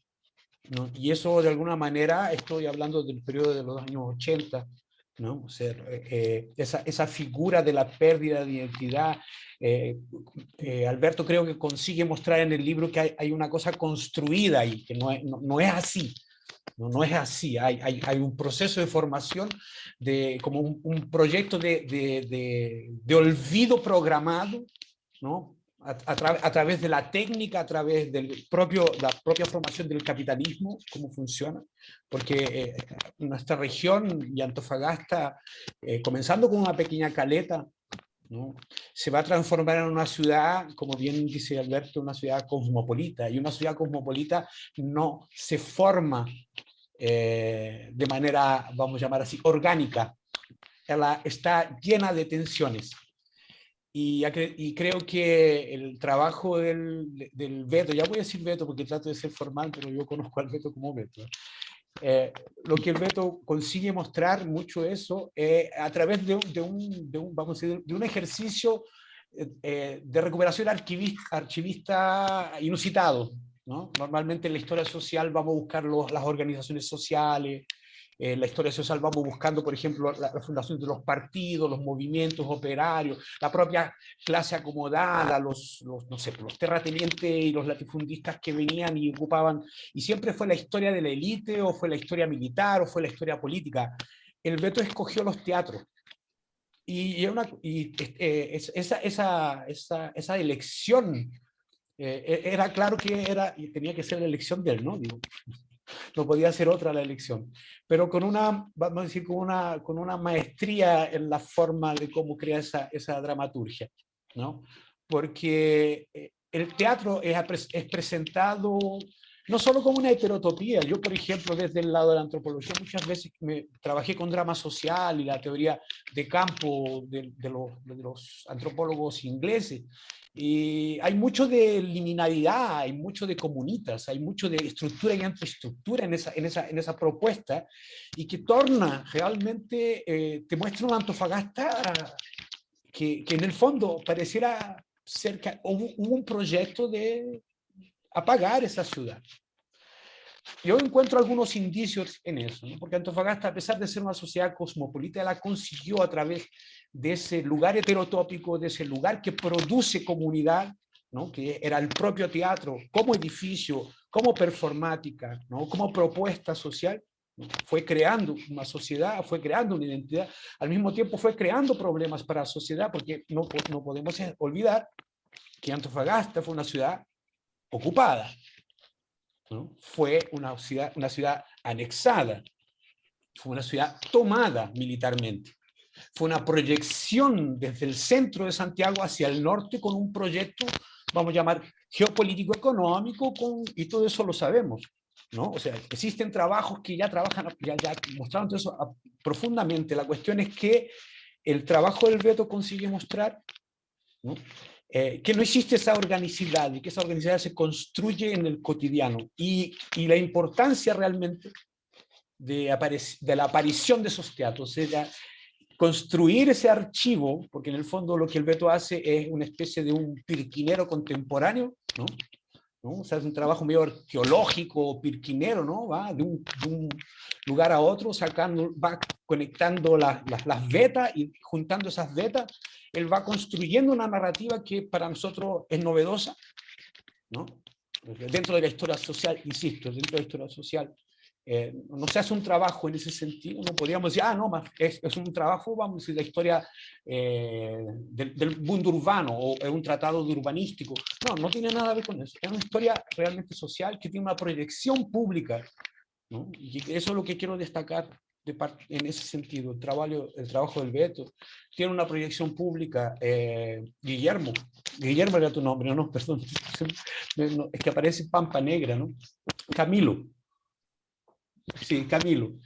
¿no? Y eso de alguna manera, estoy hablando del periodo de los años 80, ¿no? O sea, esa figura de la pérdida de identidad, Alberto creo que consigue mostrar en el libro que hay una cosa construida ahí, que no es así. No es así, hay un proceso de formación, como un proyecto de olvido programado, ¿no? A través de la técnica, a través de la propia formación del capitalismo, cómo funciona, porque nuestra región y Antofagasta, comenzando con una pequeña caleta, ¿no? Se va a transformar en una ciudad, como bien dice Alberto, una ciudad cosmopolita, y una ciudad cosmopolita no se forma de manera, vamos a llamar así, orgánica. Está llena de tensiones. Y creo que el trabajo del Beto, ya voy a decir Beto porque trato de ser formal, pero yo conozco al Beto como Beto. Lo que el Beto consigue mostrar mucho eso a través de vamos a decir, de un ejercicio de recuperación archivista inusitado, ¿no? Normalmente en la historia social vamos a buscar las organizaciones sociales, en la historia social vamos buscando, por ejemplo, la fundación de los partidos, los movimientos operarios, la propia clase acomodada, no sé, los terratenientes y los latifundistas que venían y ocupaban, y siempre fue la historia de la élite, o fue la historia militar, o fue la historia política. El Beto escogió los teatros. Esa elección, era claro que tenía que ser la elección de él, ¿no? Digo, no podía ser otra la elección, pero con una, vamos a decir, con una maestría en la forma de cómo crea esa dramaturgia, ¿no? Porque el teatro es presentado no solo como una heterotopía. Yo, por ejemplo, desde el lado de la antropología, muchas veces trabajé con drama social y la teoría de campo de los antropólogos ingleses. Y hay mucho de liminalidad, hay mucho de comunitas, hay mucho de estructura y antiestructura en esa propuesta, y que torna realmente, te muestra un Antofagasta que en el fondo pareciera ser que hubo un proyecto de apagar esa ciudad. Yo encuentro algunos indicios en eso, ¿no? Porque Antofagasta, a pesar de ser una sociedad cosmopolita, la consiguió a través de ese lugar heterotópico, de ese lugar que produce comunidad, ¿no? Que era el propio teatro, como edificio, como performática, ¿no? Como propuesta social, ¿no? Fue creando una sociedad, fue creando una identidad, al mismo tiempo fue creando problemas para la sociedad, porque no podemos olvidar que Antofagasta fue una ciudad ocupada, ¿no? Fue una ciudad anexada, fue una ciudad tomada militarmente, fue una proyección desde el centro de Santiago hacia el norte con un proyecto, vamos a llamar, geopolítico-económico, y todo eso lo sabemos, ¿no? O sea, existen trabajos que ya mostraron todo eso profundamente. La cuestión es que el trabajo del Beto consigue mostrar, ¿no? Que no existe esa organicidad, y que esa organicidad se construye en el cotidiano, y la importancia realmente de la aparición de esos teatros, era construir ese archivo, porque en el fondo lo que el Beto hace es una especie de un pirquinero contemporáneo, ¿no? O sea, es un trabajo medio arqueológico, pirquinero, ¿no? Va de un lugar a otro, va conectando las vetas, y juntando esas vetas, él va construyendo una narrativa que para nosotros es novedosa, ¿no? Dentro de la historia social, insisto, dentro de la historia social, no se hace un trabajo en ese sentido, no podríamos decir, no, es un trabajo, vamos a decir, la historia del mundo urbano, o es un tratado de urbanístico. No tiene nada que ver con eso, es una historia realmente social que tiene una proyección pública, ¿no? Y eso es lo que quiero destacar en ese sentido. El trabajo del Beto tiene una proyección pública. Guillermo era tu nombre, no, perdón, es que aparece Pampa Negra, ¿no? Camilo. Sí, Camilo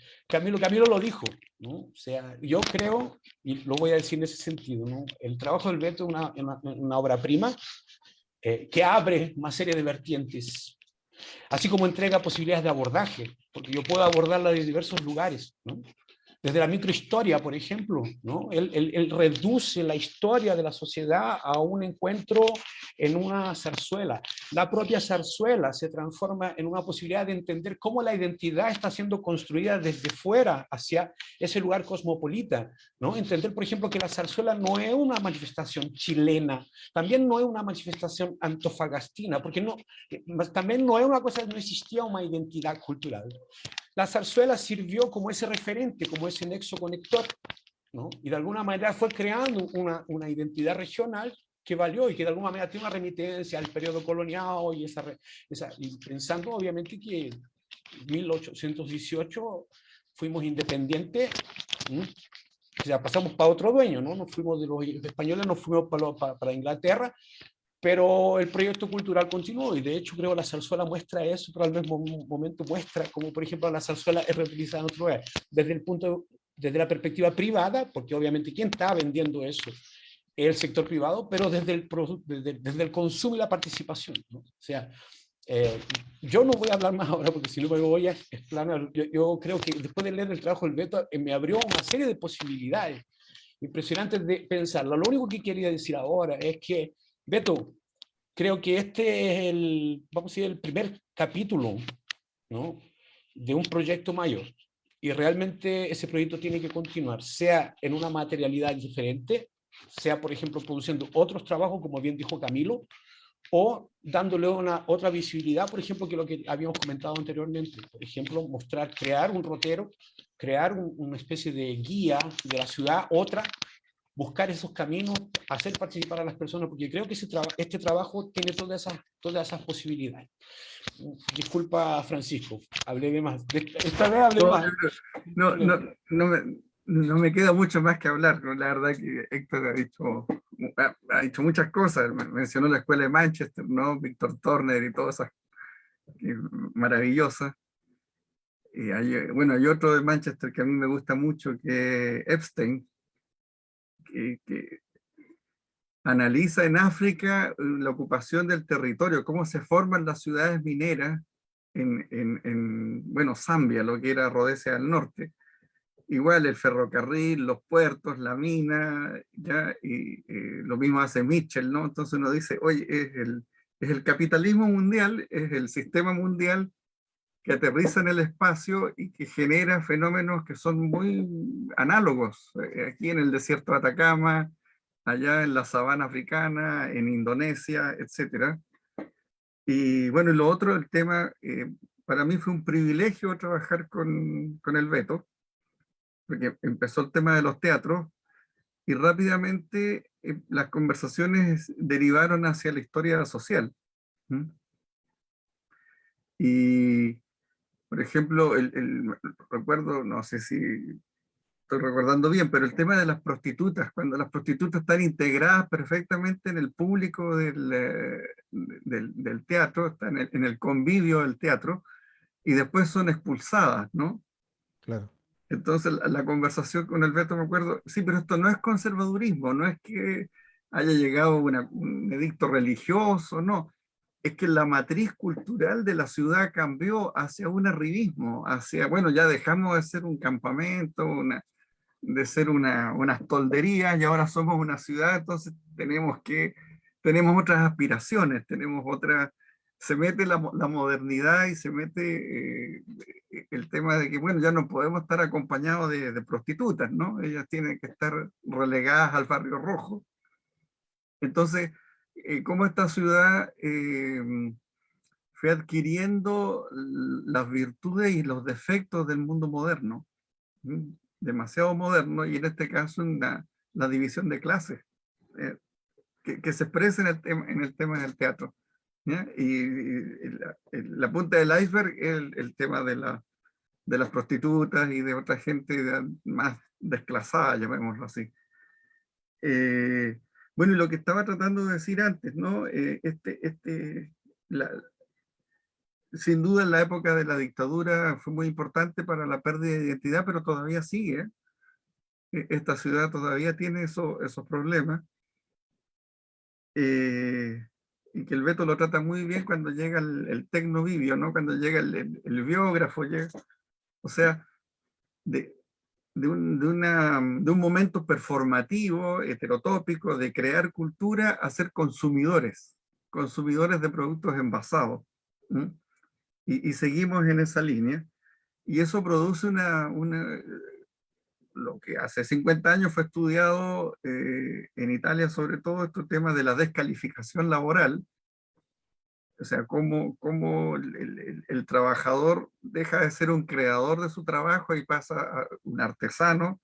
lo dijo, ¿no? O sea, yo creo, y lo voy a decir en ese sentido, ¿no? El trabajo del Beto es una obra prima que abre una serie de vertientes, así como entrega posibilidades de abordaje, porque yo puedo abordarla de diversos lugares, ¿no? Desde la microhistoria, por ejemplo, ¿no? Él reduce la historia de la sociedad a un encuentro en una zarzuela. La propia zarzuela se transforma en una posibilidad de entender cómo la identidad está siendo construida desde fuera hacia ese lugar cosmopolita, ¿no? Entender, por ejemplo, que la zarzuela no es una manifestación chilena, también no es una manifestación antofagastina, porque también no es una cosa, no existía una identidad cultural. La zarzuela sirvió como ese referente, como ese nexo conector, ¿no? Y de alguna manera fue creando una identidad regional que valió, y que de alguna manera tiene una remitencia al periodo colonial, y pensando obviamente que en 1818 fuimos independientes, ¿no? O sea, pasamos para otro dueño, ¿no? Nos fuimos de los españoles, nos fuimos para Inglaterra, pero el proyecto cultural continuó, y de hecho creo que la zarzuela muestra eso, pero al mismo momento muestra como, por ejemplo, la zarzuela es reutilizada en otro lugar, desde la perspectiva privada, porque obviamente quien está vendiendo eso es el sector privado, pero desde el consumo y la participación, ¿no? O sea, yo no voy a hablar más ahora porque si no me voy a explanar. Yo creo que después de leer el trabajo del Beto me abrió una serie de posibilidades impresionantes de pensarlo. Lo único que quería decir ahora es que, Beto, creo que este es vamos a decir, el primer capítulo, ¿no?, de un proyecto mayor. Y realmente ese proyecto tiene que continuar, sea en una materialidad diferente, sea, por ejemplo, produciendo otros trabajos, como bien dijo Camilo, o dándole otra visibilidad, por ejemplo, que lo que habíamos comentado anteriormente. Por ejemplo, crear un rotero, crear una especie de guía de la ciudad, buscar esos caminos, hacer participar a las personas, porque creo que este trabajo tiene todas esas posibilidades. Disculpa, Francisco, hablé de más. Esta vez hablé más. No me queda mucho más que hablar. La verdad que Héctor ha dicho muchas cosas. Mencionó la escuela de Manchester, ¿no? Víctor Turner y todas esas maravillosas. Y hay otro de Manchester que a mí me gusta mucho, que Epstein, que analiza en África la ocupación del territorio, cómo se forman las ciudades mineras bueno, Zambia, lo que era Rodesia al norte. Igual el ferrocarril, los puertos, la mina, ¿ya? Y lo mismo hace Mitchell, ¿no? Entonces uno dice, oye, es el capitalismo mundial, es el sistema mundial que aterriza en el espacio y que genera fenómenos que son muy análogos. Aquí en el desierto de Atacama, allá en la sabana africana, en Indonesia, etc. Y bueno, y lo otro, el tema, para mí fue un privilegio trabajar con el Beto, porque empezó el tema de los teatros, y rápidamente las conversaciones derivaron hacia la historia social. Y, por ejemplo, recuerdo, no sé si estoy recordando bien, pero el tema de las prostitutas, cuando las prostitutas están integradas perfectamente en el público del teatro, están en el convivio del teatro, y después son expulsadas, ¿no? Claro. Entonces la conversación con Alberto, me acuerdo, sí, pero esto no es conservadurismo, no es que haya llegado un edicto religioso, no. Es que la matriz cultural de la ciudad cambió hacia un arribismo, hacia, bueno, ya dejamos de ser un campamento, de ser unas tolderías, y ahora somos una ciudad, entonces tenemos otras aspiraciones, se mete la modernidad y se mete el tema de que, bueno, ya no podemos estar acompañados de prostitutas, ¿no? Ellas tienen que estar relegadas al barrio rojo. Entonces, cómo esta ciudad fue adquiriendo las virtudes y los defectos del mundo moderno, demasiado moderno, y en este caso la división de clases, que se expresa en el tema del teatro. ¿Ya? Y la punta del iceberg es el tema de las prostitutas y de otra gente más desclasada, llamémoslo así. Bueno, y lo que estaba tratando de decir antes, ¿no? Sin duda en la época de la dictadura fue muy importante para la pérdida de identidad, pero todavía sigue. Esta ciudad todavía tiene esos problemas. Y que el Beto lo trata muy bien cuando llega el tecnovivio, ¿no? Cuando llega el biógrafo, o sea, de un momento performativo, heterotópico, de crear cultura a ser consumidores de productos envasados. Y seguimos en esa línea, y eso produce lo que hace 50 años fue estudiado en Italia, sobre todo este tema de la descalificación laboral. O sea, cómo el trabajador deja de ser un creador de su trabajo y pasa a un artesano,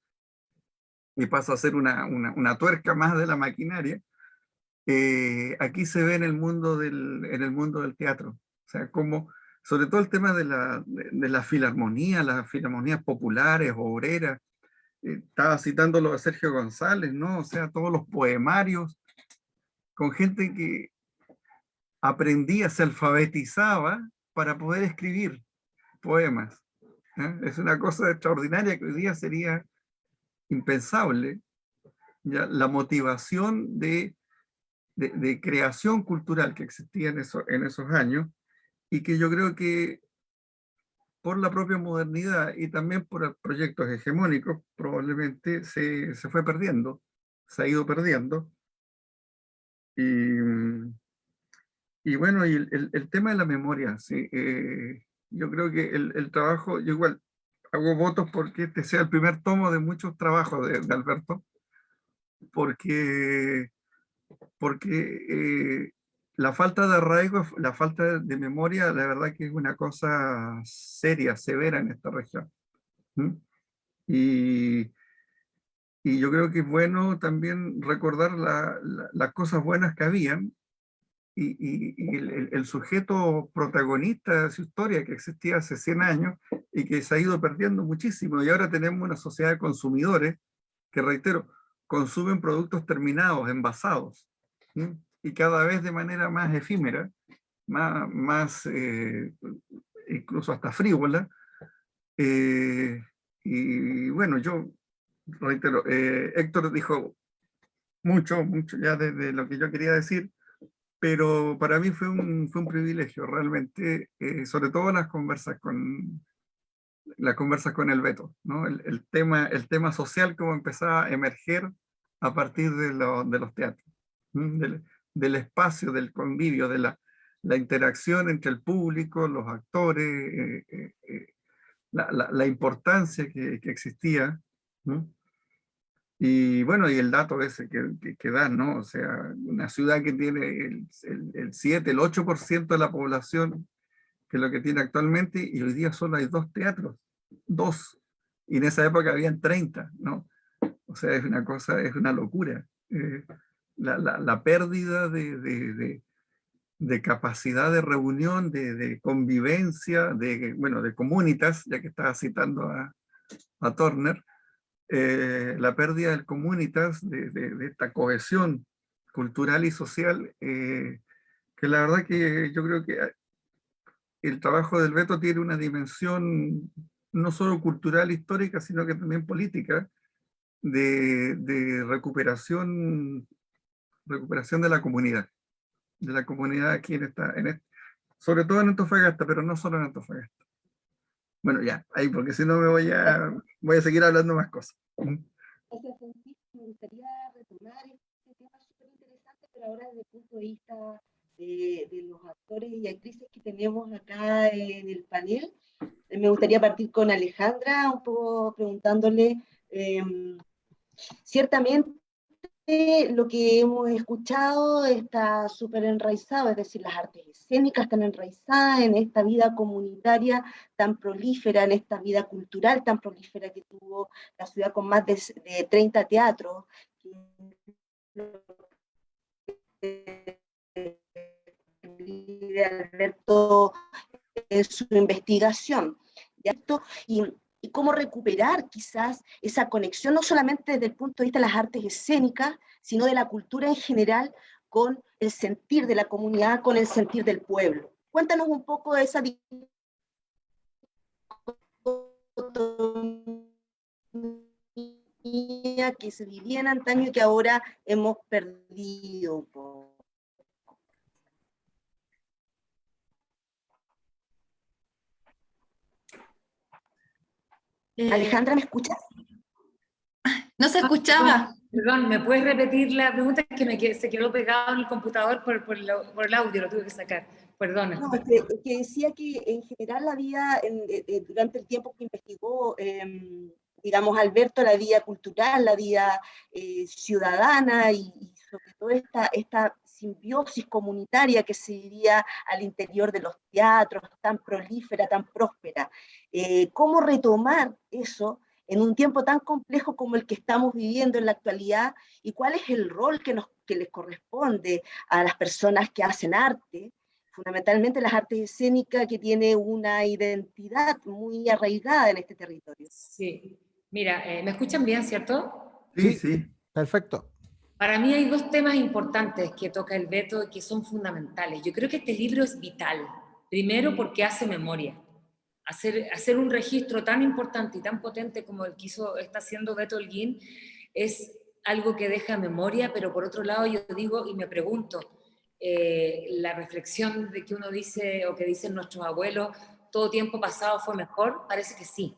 y pasa a ser una tuerca más de la maquinaria. Aquí se ve en el mundo del teatro. O sea, cómo, sobre todo el tema de la filarmonía, las filarmonías populares, obreras. Estaba citando lo de Sergio González, ¿no? O sea, todos los poemarios, con gente aprendía, se alfabetizaba para poder escribir poemas. Es una cosa extraordinaria que hoy día sería impensable. ¿Ya? La motivación de creación cultural que existía en esos años, y que yo creo que por la propia modernidad y también por proyectos hegemónicos probablemente se fue perdiendo, se ha ido perdiendo. Y bueno, y el tema de la memoria, ¿sí? Yo creo que el trabajo, yo igual hago votos porque este sea el primer tomo de muchos trabajos de Alberto, porque la falta de arraigo, la falta de memoria, la verdad que es una cosa seria, severa en esta región. ¿Mm? Y yo creo que es bueno también recordar las cosas buenas que habían, y el sujeto protagonista de su historia que existía hace 100 años y que se ha ido perdiendo muchísimo, y ahora tenemos una sociedad de consumidores que, reitero, consumen productos terminados, envasados, ¿sí? Y cada vez de manera más efímera, más incluso hasta frívola. Y bueno, yo reitero, Héctor dijo mucho ya de lo que yo quería decir, pero para mí fue un privilegio realmente, sobre todo las conversas con el Beto, ¿no? El tema social como empezaba a emerger a partir de los teatros, del espacio, del convivio, de la interacción entre el público, los actores, la importancia que existía, ¿no? Y bueno, y el dato ese que dan, ¿no? O sea, una ciudad que tiene el 7, el 8% de la población, que es lo que tiene actualmente, y hoy día solo hay 2 teatros, 2, y en esa época habían 30, ¿no? O sea, es una cosa, es una locura. La pérdida de capacidad de reunión, de convivencia, bueno, de comunitas, ya que estaba citando a Turner, la pérdida del comunitas, de esta cohesión cultural y social, que la verdad que yo creo que el trabajo del Beto tiene una dimensión no solo cultural, histórica, sino que también política, de recuperación de la comunidad aquí sobre todo en Antofagasta, pero no solo en Antofagasta. Bueno, ya, ahí, porque si no voy a seguir hablando más cosas. Gracias, Francisco. Me gustaría retomar este tema súper interesante, pero ahora desde el punto de vista de los actores y actrices que tenemos acá en el panel. Me gustaría partir con Alejandra, un poco preguntándole, ciertamente lo que hemos escuchado está súper enraizado, es decir, las artes escénicas están enraizadas en esta vida comunitaria tan prolífera, en esta vida cultural tan prolífera que tuvo la ciudad con más de 30 teatros. Alberto en su investigación. Y cómo recuperar quizás esa conexión, no solamente desde el punto de vista de las artes escénicas, sino de la cultura en general, con el sentir de la comunidad, con el sentir del pueblo. Cuéntanos un poco de esa dicotomía que se vivía en antaño y que ahora hemos perdido un poco. Alejandra, ¿me escuchas? No se escuchaba. Perdón, ¿me puedes repetir la pregunta? Es que se quedó pegado en el computador por el audio, lo tuve que sacar. Perdona. No, que decía que en general la vida, durante el tiempo que investigó, digamos, Alberto, la vida cultural, la vida ciudadana y sobre todo esta simbiosis comunitaria que se vivía al interior de los teatros, tan prolífera, tan próspera. ¿Cómo retomar eso en un tiempo tan complejo como el que estamos viviendo en la actualidad? ¿Y cuál es el rol que les corresponde a las personas que hacen arte? Fundamentalmente las artes escénicas, que tiene una identidad muy arraigada en este territorio. Sí, mira, ¿me escuchan bien, cierto? Sí, sí. Perfecto. Para mí hay dos temas importantes que toca el Beto y que son fundamentales. Yo creo que este libro es vital. Primero porque hace memoria. Hacer un registro tan importante y tan potente como el que está haciendo Beto Holguín es algo que deja memoria, pero por otro lado yo digo y me pregunto, la reflexión de que uno dice o que dicen nuestros abuelos, todo tiempo pasado fue mejor, parece que sí,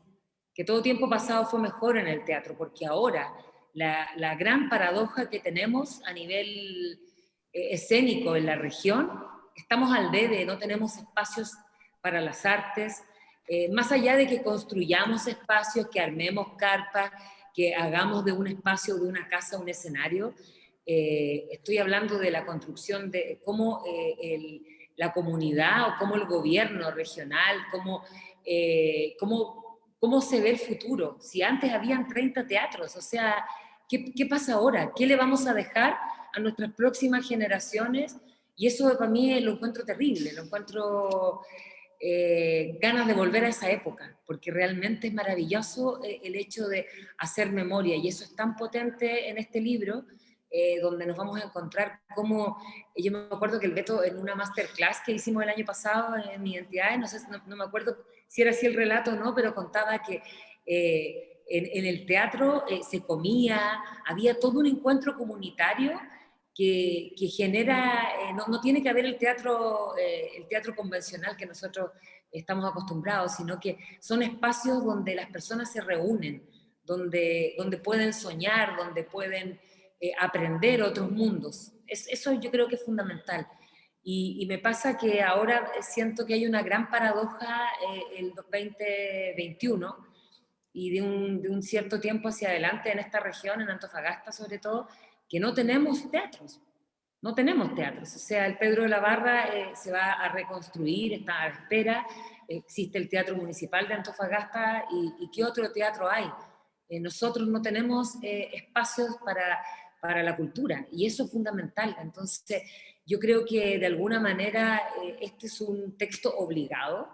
que todo tiempo pasado fue mejor en el teatro, porque ahora la gran paradoja que tenemos a nivel escénico en la región, estamos al debe, no tenemos espacios para las artes, más allá de que construyamos espacios, que armemos carpas, que hagamos de un espacio, de una casa, un escenario, estoy hablando de la construcción de cómo la comunidad o cómo el gobierno regional, cómo se ve el futuro. Si antes habían 30 teatros, o sea, ¿qué pasa ahora? ¿Qué le vamos a dejar a nuestras próximas generaciones? Y eso para mí lo encuentro terrible, lo encuentro ganas de volver a esa época, porque realmente es maravilloso el hecho de hacer memoria, y eso es tan potente en este libro, donde nos vamos a encontrar cómo, yo me acuerdo que el Beto en una masterclass que hicimos el año pasado en Identidades, no me acuerdo si era así el relato o no, pero contaba que en el teatro se comía, había todo un encuentro comunitario que genera, no tiene que haber el teatro convencional que nosotros estamos acostumbrados, sino que son espacios donde las personas se reúnen, donde pueden soñar, donde pueden aprender otros mundos. Eso yo creo que es fundamental. Y me pasa que ahora siento que hay una gran paradoja el 2021 y de un cierto tiempo hacia adelante en esta región, en Antofagasta sobre todo, que no tenemos teatros. No tenemos teatros. O sea, el Pedro de la Barra se va a reconstruir, está a la espera. Existe el Teatro Municipal de Antofagasta y ¿qué otro teatro hay? Nosotros no tenemos espacios para la cultura y eso es fundamental. Entonces, yo creo que de alguna manera este es un texto obligado,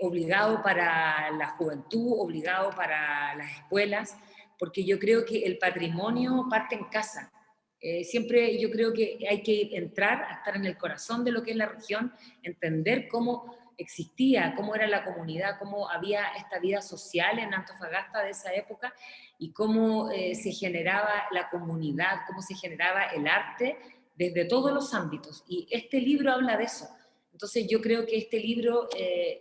obligado para la juventud, obligado para las escuelas, porque yo creo que el patrimonio parte en casa. Siempre yo creo que hay que entrar a estar en el corazón de lo que es la región, entender cómo existía, cómo era la comunidad, cómo había esta vida social en Antofagasta de esa época y cómo se generaba la comunidad, cómo se generaba el arte desde todos los ámbitos. Y este libro habla de eso. Entonces yo creo que este libro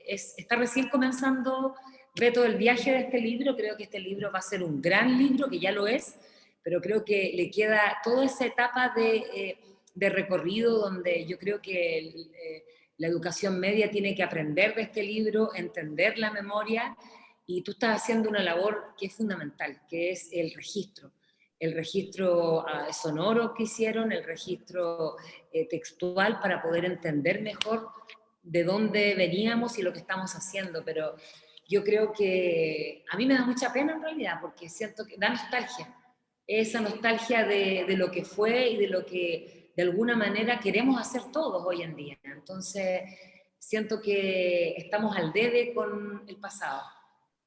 está recién comenzando, Beto, el viaje de este libro. Creo que este libro va a ser un gran libro, que ya lo es, pero creo que le queda toda esa etapa de recorrido donde yo creo que la educación media tiene que aprender de este libro, entender la memoria, y tú estás haciendo una labor que es fundamental, que es el registro sonoro que hicieron, el registro textual para poder entender mejor de dónde veníamos y lo que estamos haciendo, pero yo creo que a mí me da mucha pena en realidad, porque siento que da nostalgia, esa nostalgia de lo que fue y de lo que de alguna manera queremos hacer todos hoy en día. Entonces, siento que estamos al debe con el pasado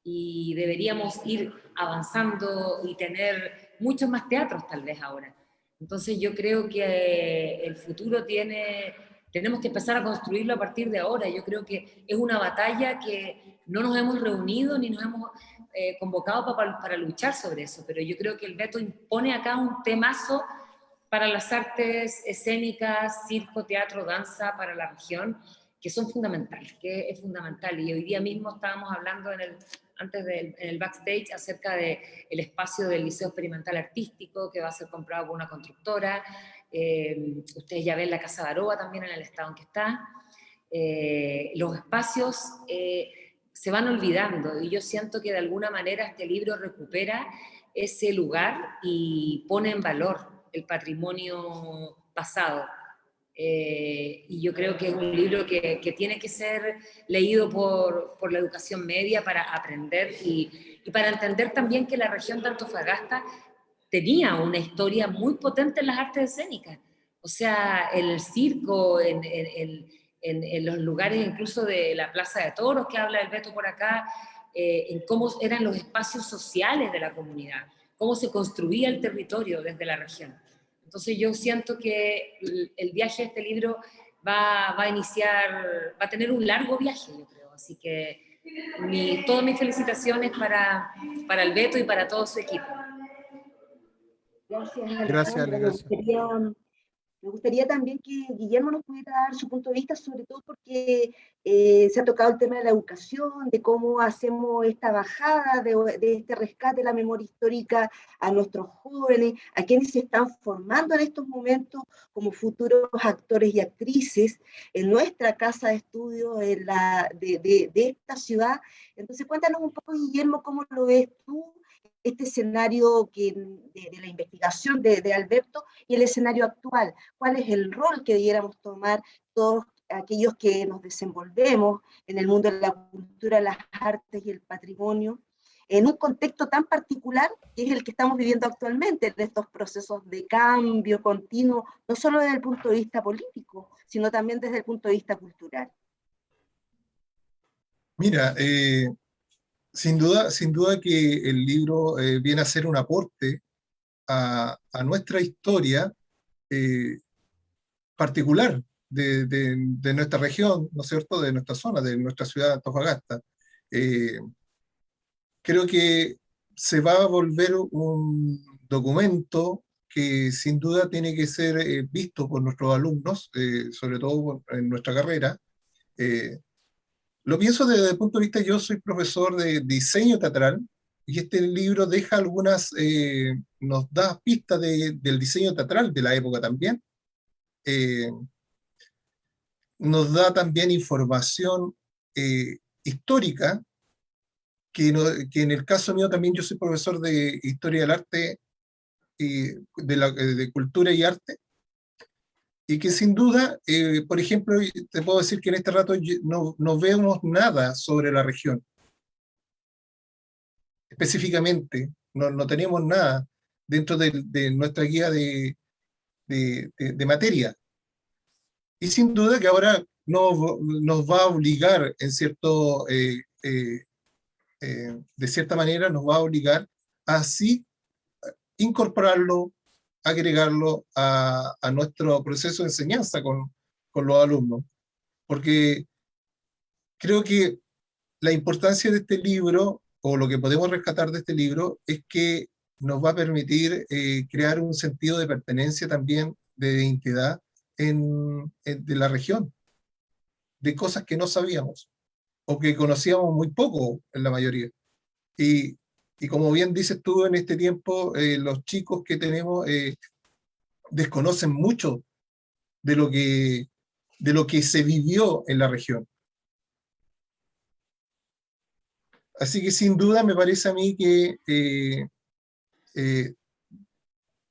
y deberíamos ir avanzando y tener muchos más teatros tal vez ahora. Entonces, yo creo que el futuro tenemos que empezar a construirlo a partir de ahora. Yo creo que es una batalla que no nos hemos reunido ni nos hemos convocado para luchar sobre eso, pero yo creo que el Beto impone acá un temazo para las artes escénicas, circo, teatro, danza, para la región, que son fundamentales, que es fundamental. Y hoy día mismo estábamos hablando en el backstage acerca del espacio del Liceo Experimental Artístico, que va a ser comprado por una constructora. Ustedes ya ven la Casa Baroa también en el estado en que está. Los espacios se van olvidando, y yo siento que de alguna manera este libro recupera ese lugar y pone en valor el patrimonio pasado. Y yo creo que es un libro que tiene que ser leído por la educación media para aprender y para entender también que la región de Antofagasta tenía una historia muy potente en las artes escénicas. O sea, en el circo, en los lugares incluso de la Plaza de Toros, que habla el Beto por acá, en cómo eran los espacios sociales de la comunidad, cómo se construía el territorio desde la región. Entonces yo siento que el viaje de este libro va a tener un largo viaje, yo creo. Así que todas mis felicitaciones para el Beto y para todo su equipo. Gracias, Gracias, Ale, Alejandra. gracias. Me gustaría también que Guillermo nos pudiera dar su punto de vista, sobre todo porque se ha tocado el tema de la educación, de cómo hacemos esta bajada de este rescate de la memoria histórica a nuestros jóvenes, a quienes se están formando en estos momentos como futuros actores y actrices en nuestra casa de estudio de esta ciudad. Entonces, cuéntanos un poco, Guillermo, cómo lo ves tú, este escenario de la investigación de Alberto y el escenario actual. ¿Cuál es el rol que debiéramos tomar todos aquellos que nos desenvolvemos en el mundo de la cultura, las artes y el patrimonio, en un contexto tan particular que es el que estamos viviendo actualmente, de estos procesos de cambio continuo, no solo desde el punto de vista político, sino también desde el punto de vista cultural? Mira, sin duda que el libro viene a ser un aporte a nuestra historia particular de nuestra región, ¿no es cierto?, de nuestra zona, de nuestra ciudad de Antofagasta. Creo que se va a volver un documento que sin duda tiene que ser visto por nuestros alumnos, sobre todo en nuestra carrera. Lo pienso desde el punto de vista, yo soy profesor de diseño teatral, y este libro deja nos da pistas del diseño teatral de la época también. Nos da también información histórica, que en el caso mío también yo soy profesor de Historia del Arte, de Cultura y Arte, y que sin duda, por ejemplo, te puedo decir que en este rato no vemos nada sobre la región. Específicamente, no tenemos nada dentro de nuestra guía de materia. Y sin duda que ahora nos va a obligar, de cierta manera, nos va a obligar a así incorporarlo, agregarlo a nuestro proceso de enseñanza con los alumnos. Porque creo que la importancia de este libro, o lo que podemos rescatar de este libro, es que nos va a permitir crear un sentido de pertenencia también, de identidad de la región, de cosas que no sabíamos, o que conocíamos muy poco en la mayoría. Y como bien dices tú, en este tiempo, los chicos que tenemos desconocen mucho de lo que se vivió en la región. Así que sin duda me parece a mí que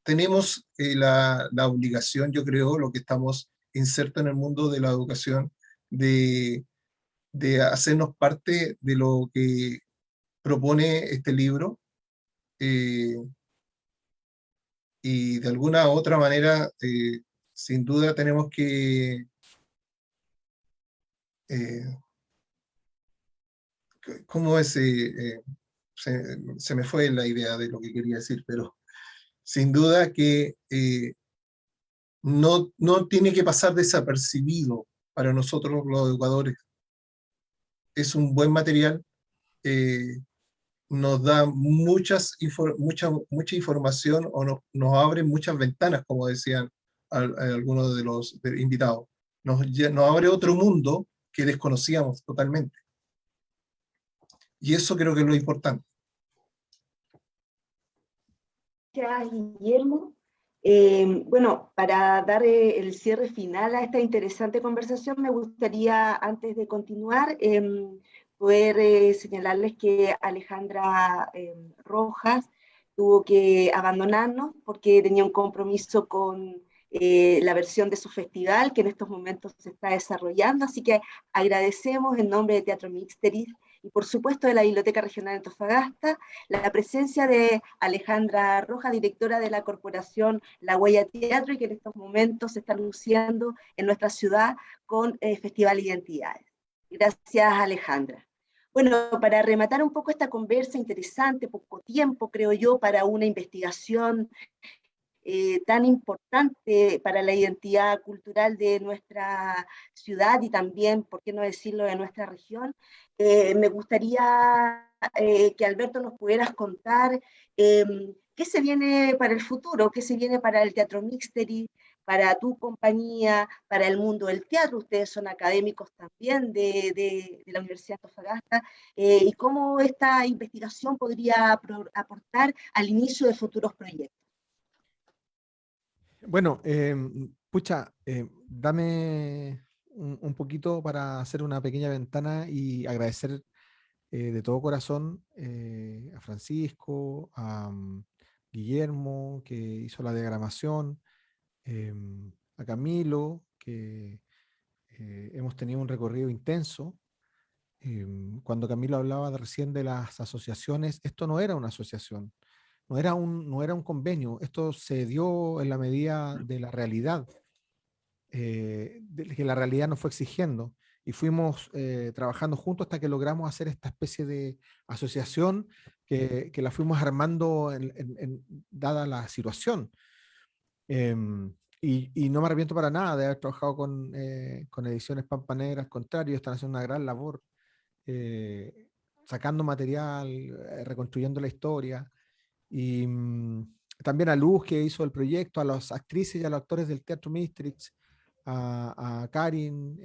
tenemos la obligación, yo creo, lo que estamos insertos en el mundo de la educación, de hacernos parte de lo que propone este libro, y de alguna u otra manera, sin duda tenemos que ¿cómo es? Se me fue la idea de lo que quería decir, pero sin duda que no tiene que pasar desapercibido para nosotros los educadores. Es un buen material, nos da mucha información, o nos abre muchas ventanas, como decían algunos de los invitados. Nos abre otro mundo que desconocíamos totalmente. Y eso creo que es lo importante. Gracias, Guillermo. Bueno, para dar el cierre final a esta interesante conversación, me gustaría, antes de continuar, poder señalarles que Alejandra Rojas tuvo que abandonarnos porque tenía un compromiso con la versión de su festival que en estos momentos se está desarrollando, así que agradecemos en nombre de Teatro Mixteris y por supuesto de la Biblioteca Regional de Antofagasta, la presencia de Alejandra Rojas, directora de la corporación La Huella Teatro, y que en estos momentos se está luciendo en nuestra ciudad con Festival Identidades. Gracias, Alejandra. Bueno, para rematar un poco esta conversa interesante, poco tiempo creo yo para una investigación tan importante para la identidad cultural de nuestra ciudad y también, por qué no decirlo, de nuestra región. Me gustaría que Alberto nos pudieras contar qué se viene para el futuro, qué se viene para el Teatro Mixtery, para tu compañía, para el mundo del teatro. Ustedes son académicos también de la Universidad de Antofagasta, y cómo esta investigación podría aportar al inicio de futuros proyectos. Bueno, pucha, dame un poquito para hacer una pequeña ventana y agradecer de todo corazón a Francisco, a Guillermo, que hizo la diagramación, a Camilo, que hemos tenido un recorrido intenso. Cuando Camilo hablaba recién de las asociaciones, esto no era una asociación, no era un convenio, esto se dio en la medida de la realidad, que la realidad nos fue exigiendo, y fuimos trabajando juntos hasta que logramos hacer esta especie de asociación que la fuimos armando dada la situación. Y no me arrepiento para nada de haber trabajado con Ediciones Pampa Negra, al contrario, están haciendo una gran labor, sacando material, reconstruyendo la historia. Y también a Luz, que hizo el proyecto, a las actrices y a los actores del Teatro Mistrix, a Karin,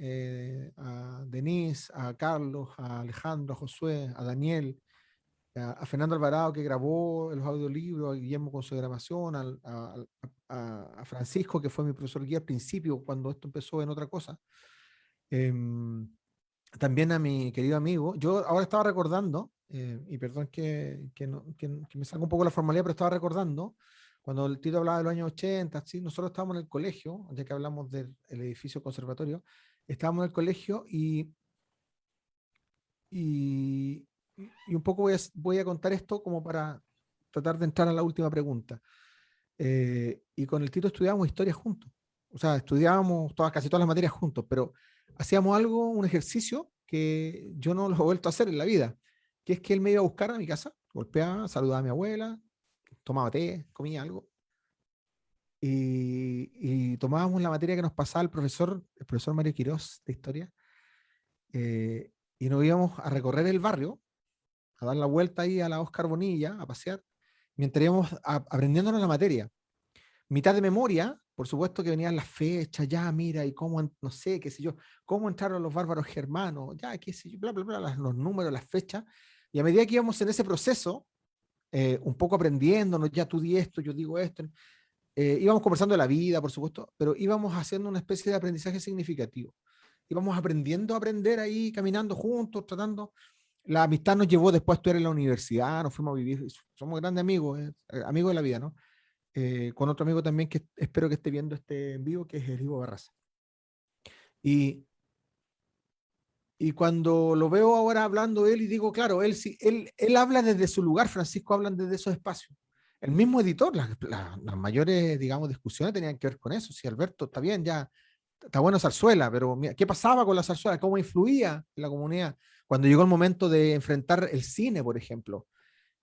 a Denise, a Carlos, a Alejandro, a Josué, a Daniel, a Fernando Alvarado, que grabó los audiolibros, a Guillermo con su grabación, a Francisco, que fue mi profesor guía al principio, cuando esto empezó en otra cosa. También a mi querido amigo. Yo ahora estaba recordando, y perdón que me salga un poco la formalidad, pero estaba recordando, cuando el Tito hablaba de los años 80, ¿sí? Nosotros estábamos en el colegio, ya que hablamos del edificio conservatorio, estábamos en el colegio y un poco voy a contar esto como para tratar de entrar a la última pregunta. Y con el Tito estudiábamos historia juntos. O sea, estudiábamos casi todas las materias juntos, pero hacíamos algo, un ejercicio que yo no lo he vuelto a hacer en la vida, que es que él me iba a buscar a mi casa, golpeaba, saludaba a mi abuela, tomaba té, comía algo, y tomábamos la materia que nos pasaba el profesor Mario Quirós de historia, y nos íbamos a recorrer el barrio, a dar la vuelta ahí a la Oscar Bonilla, a pasear, mientras íbamos aprendiéndonos la materia. Mitad de memoria, por supuesto que venían las fechas, ya mira, y cómo, no sé, qué sé yo, cómo entraron los bárbaros germanos, ya qué sé yo, bla, bla, bla, los números, las fechas, y a medida que íbamos en ese proceso, un poco aprendiéndonos, ya tú di esto, yo digo esto, íbamos conversando de la vida, por supuesto, pero íbamos haciendo una especie de aprendizaje significativo. Íbamos aprendiendo a aprender ahí, caminando juntos, tratando. La amistad nos llevó después a estudiar en la universidad, nos fuimos a vivir, somos grandes amigos, amigos de la vida, ¿no? Con otro amigo también que espero que esté viendo este en vivo, que es el Ivo Barraza. Y cuando lo veo ahora hablando él, y digo, claro, él habla desde su lugar, Francisco habla desde esos espacios. El mismo editor, las mayores, digamos, discusiones tenían que ver con eso. Si Alberto, está bien, ya está bueno zarzuela, pero mira, ¿qué pasaba con la zarzuela? ¿Cómo influía en la comunidad? Cuando llegó el momento de enfrentar el cine, por ejemplo,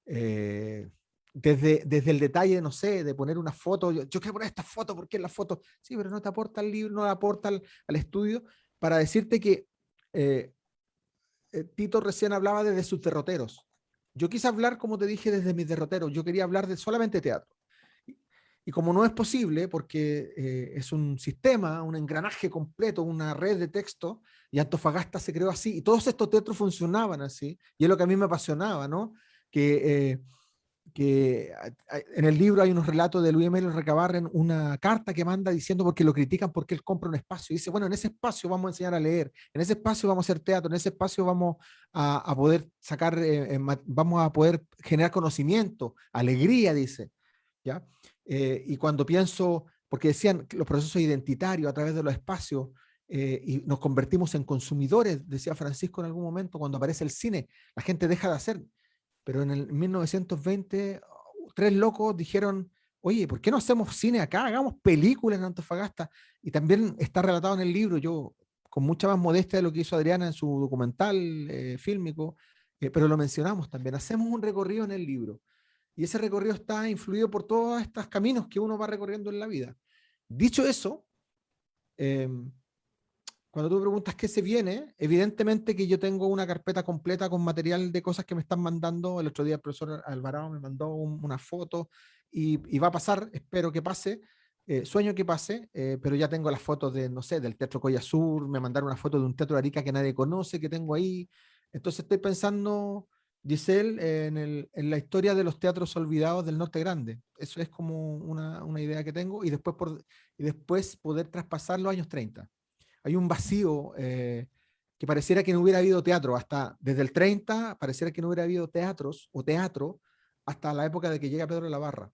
desde el detalle, no sé, de poner una foto, yo quiero poner esta foto, ¿por qué la foto? Sí, pero no te aporta al libro, no te aporta al estudio, para decirte que Tito recién hablaba desde sus derroteros. Yo quise hablar, como te dije, desde mis derroteros, yo quería hablar de solamente teatro. Y como no es posible, porque es un sistema, un engranaje completo, una red de texto, y Antofagasta se creó así, y todos estos teatros funcionaban así, y es lo que a mí me apasionaba, ¿no? Que en el libro hay unos relatos de Luis Emilio Recabarren, una carta que manda diciendo porque lo critican porque él compra un espacio, y dice, bueno, en ese espacio vamos a enseñar a leer, en ese espacio vamos a hacer teatro, en ese espacio vamos a poder sacar, vamos a poder generar conocimiento, alegría, dice, ¿ya? Y cuando pienso, porque decían los procesos identitarios a través de los espacios, y nos convertimos en consumidores, decía Francisco en algún momento, cuando aparece el cine, la gente deja de hacer. Pero en el 1920, tres locos dijeron, oye, ¿por qué no hacemos cine acá? Hagamos películas en Antofagasta. Y también está relatado en el libro, yo con mucha más modestia de lo que hizo Adriana en su documental fílmico, pero lo mencionamos también. Hacemos un recorrido en el libro, y ese recorrido está influido por todos estos caminos que uno va recorriendo en la vida. Dicho eso, cuando tú me preguntas qué se viene, evidentemente que yo tengo una carpeta completa con material de cosas que me están mandando. El otro día el profesor Alvarado me mandó una foto y va a pasar, espero que pase, sueño que pase, pero ya tengo las fotos de, no sé, del Teatro Coya Sur, me mandaron una foto de un teatro de Arica que nadie conoce, que tengo ahí. Entonces estoy pensando, Giselle, en la historia de los teatros olvidados del Norte Grande. Eso es como una idea que tengo, y después poder traspasar los años 30. Hay un vacío que pareciera que no hubiera habido teatro, hasta desde el 30 pareciera que no hubiera habido teatros o teatro hasta la época de que llega Pedro de la Barra.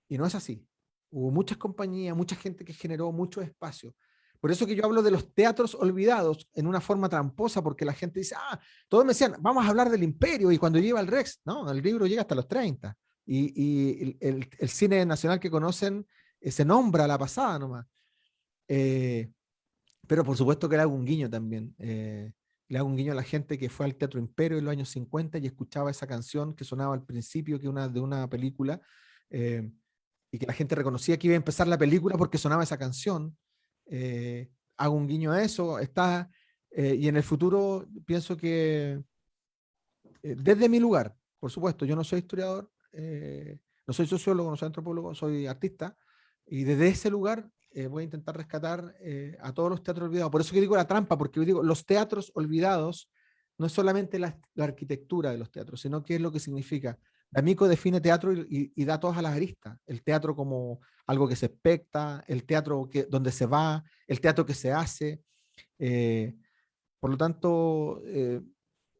Y no es así. Hubo muchas compañías, mucha gente que generó mucho espacio. Por eso que yo hablo de los teatros olvidados en una forma tramposa, porque la gente dice, todos me decían, vamos a hablar del Imperio, y cuando llega el Rex, no, el libro llega hasta los 30. Y el cine nacional que conocen se nombra a la pasada nomás. Pero por supuesto que le hago un guiño también. Le hago un guiño a la gente que fue al Teatro Imperio en los años 50 y escuchaba esa canción que sonaba al principio de una película, y que la gente reconocía que iba a empezar la película porque sonaba esa canción. Hago un guiño a eso. Y en el futuro pienso que desde mi lugar, por supuesto, yo no soy historiador, no soy sociólogo, no soy antropólogo, soy artista, y desde ese lugar voy a intentar rescatar a todos los teatros olvidados. Por eso que digo la trampa, porque yo digo, los teatros olvidados no es solamente la arquitectura de los teatros, sino qué es lo que significa. D'Amico define teatro y da todas a las aristas. El teatro como algo que se expecta, el teatro donde se va, el teatro que se hace. Por lo tanto,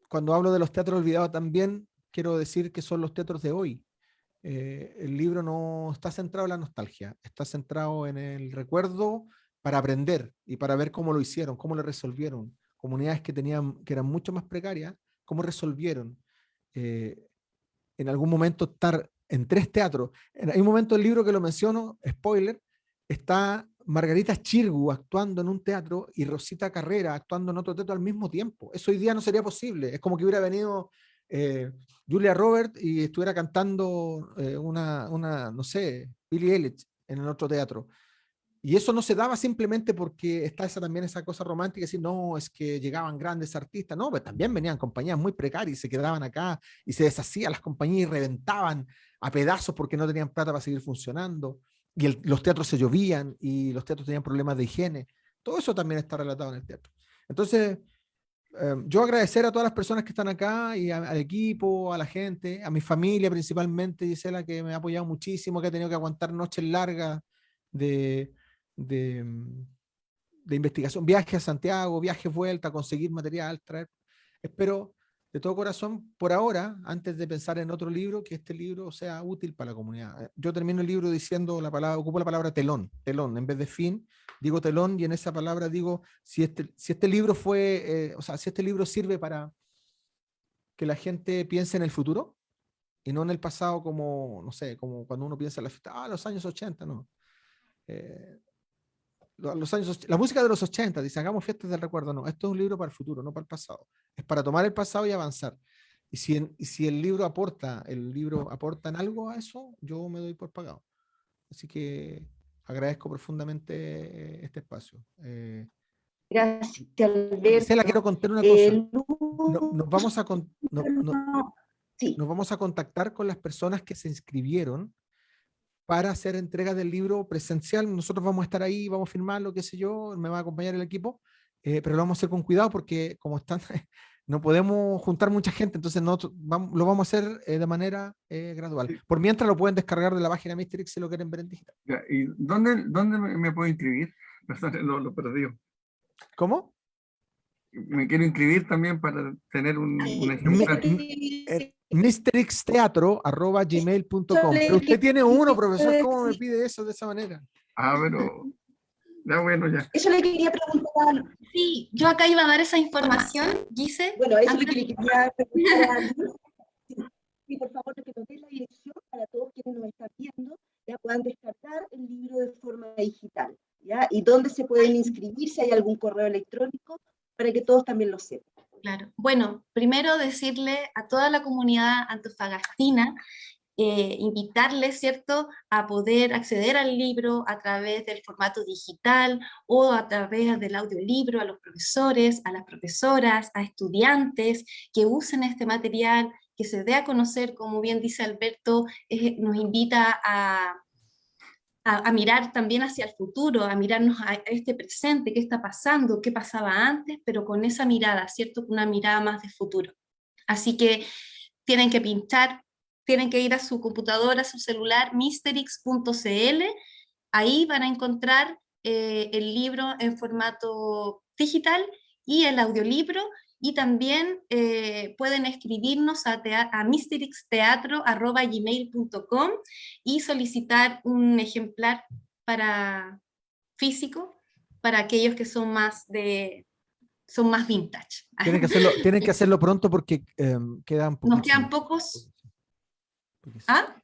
cuando hablo de los teatros olvidados también quiero decir que son los teatros de hoy. El libro no está centrado en la nostalgia, está centrado en el recuerdo para aprender y para ver cómo lo hicieron, cómo lo resolvieron. Comunidades que eran mucho más precarias, cómo resolvieron. En algún momento estar en 3 teatros. Hay un momento del libro que lo menciono, spoiler, está Margarita Chirgu actuando en un teatro y Rosita Carrera actuando en otro teatro al mismo tiempo. Eso hoy día no sería posible. Es como que hubiera venido Julia Roberts y estuviera cantando no sé, Billie Eilish en el otro teatro. Y eso no se daba simplemente porque está también esa cosa romántica, decir, no, es que llegaban grandes artistas. No, pues también venían compañías muy precarias y se quedaban acá y se deshacían las compañías y reventaban a pedazos porque no tenían plata para seguir funcionando. Y los teatros se llovían y los teatros tenían problemas de higiene. Todo eso también está relatado en el teatro. Entonces, yo agradecer a todas las personas que están acá y al equipo, a la gente, a mi familia principalmente, Gisela, que me ha apoyado muchísimo, que ha tenido que aguantar noches largas de investigación, viaje a Santiago, viajes vuelta, conseguir material, traer. Espero de todo corazón, por ahora, antes de pensar en otro libro, que este libro sea útil para la comunidad. Yo termino el libro diciendo ocupo la palabra telón, en vez de fin, digo telón, y en esa palabra digo, si este libro si este libro sirve para que la gente piense en el futuro, y no en el pasado como, no sé, como cuando uno piensa en la fiesta, los años 80, no. La música de los 80, dice, hagamos fiestas del recuerdo. No, esto es un libro para el futuro, no para el pasado. Es para tomar el pasado y avanzar. Y si el libro aporta en algo a eso, yo me doy por pagado. Así que agradezco profundamente este espacio. Gracias, Alberto. Gisela, quiero contar una cosa. Sí. Nos vamos a contactar con las personas que se inscribieron para hacer entrega del libro presencial. Nosotros vamos a estar ahí, vamos a firmarlo, qué sé yo, me va a acompañar el equipo, pero lo vamos a hacer con cuidado porque como están, no podemos juntar mucha gente, entonces lo vamos a hacer de manera gradual. Sí. Por mientras lo pueden descargar de la página Misterix si lo quieren ver en digital. ¿Y dónde me puedo inscribir? Perdón, lo perdí. ¿Cómo? Me quiero inscribir también para tener un ejemplar. misterixteatro@gmail.com. Pero usted tiene uno, profesor, ¿cómo me pide eso de esa manera? Pero ya bueno, ya. Eso le quería preguntar. Sí, yo acá iba a dar esa información, Gise. Bueno, eso le quería preguntar a Luz. Sí, por favor, que nos dé la dirección para todos quienes nos están viendo, ya puedan descargar el libro de forma digital, ¿ya? Y dónde se pueden inscribir, si hay algún correo electrónico, para que todos también lo sepan. Claro. Bueno, primero decirle a toda la comunidad antofagastina, invitarles, ¿cierto?, a poder acceder al libro a través del formato digital o a través del audiolibro, a los profesores, a las profesoras, a estudiantes que usen este material, que se dé a conocer, como bien dice Alberto, nos invita a mirar también hacia el futuro, a mirarnos a este presente, qué está pasando, qué pasaba antes, pero con esa mirada, ¿cierto?, una mirada más de futuro. Así que tienen que pinchar, tienen que ir a su computadora, a su celular, misterix.cl, ahí van a encontrar el libro en formato digital y el audiolibro, y también pueden escribirnos a misterixteatro@gmail.com y solicitar un ejemplar físico para aquellos que son más vintage. Tienen que hacerlo pronto porque quedan Nos quedan poquísimos. pocos. ¿Ah?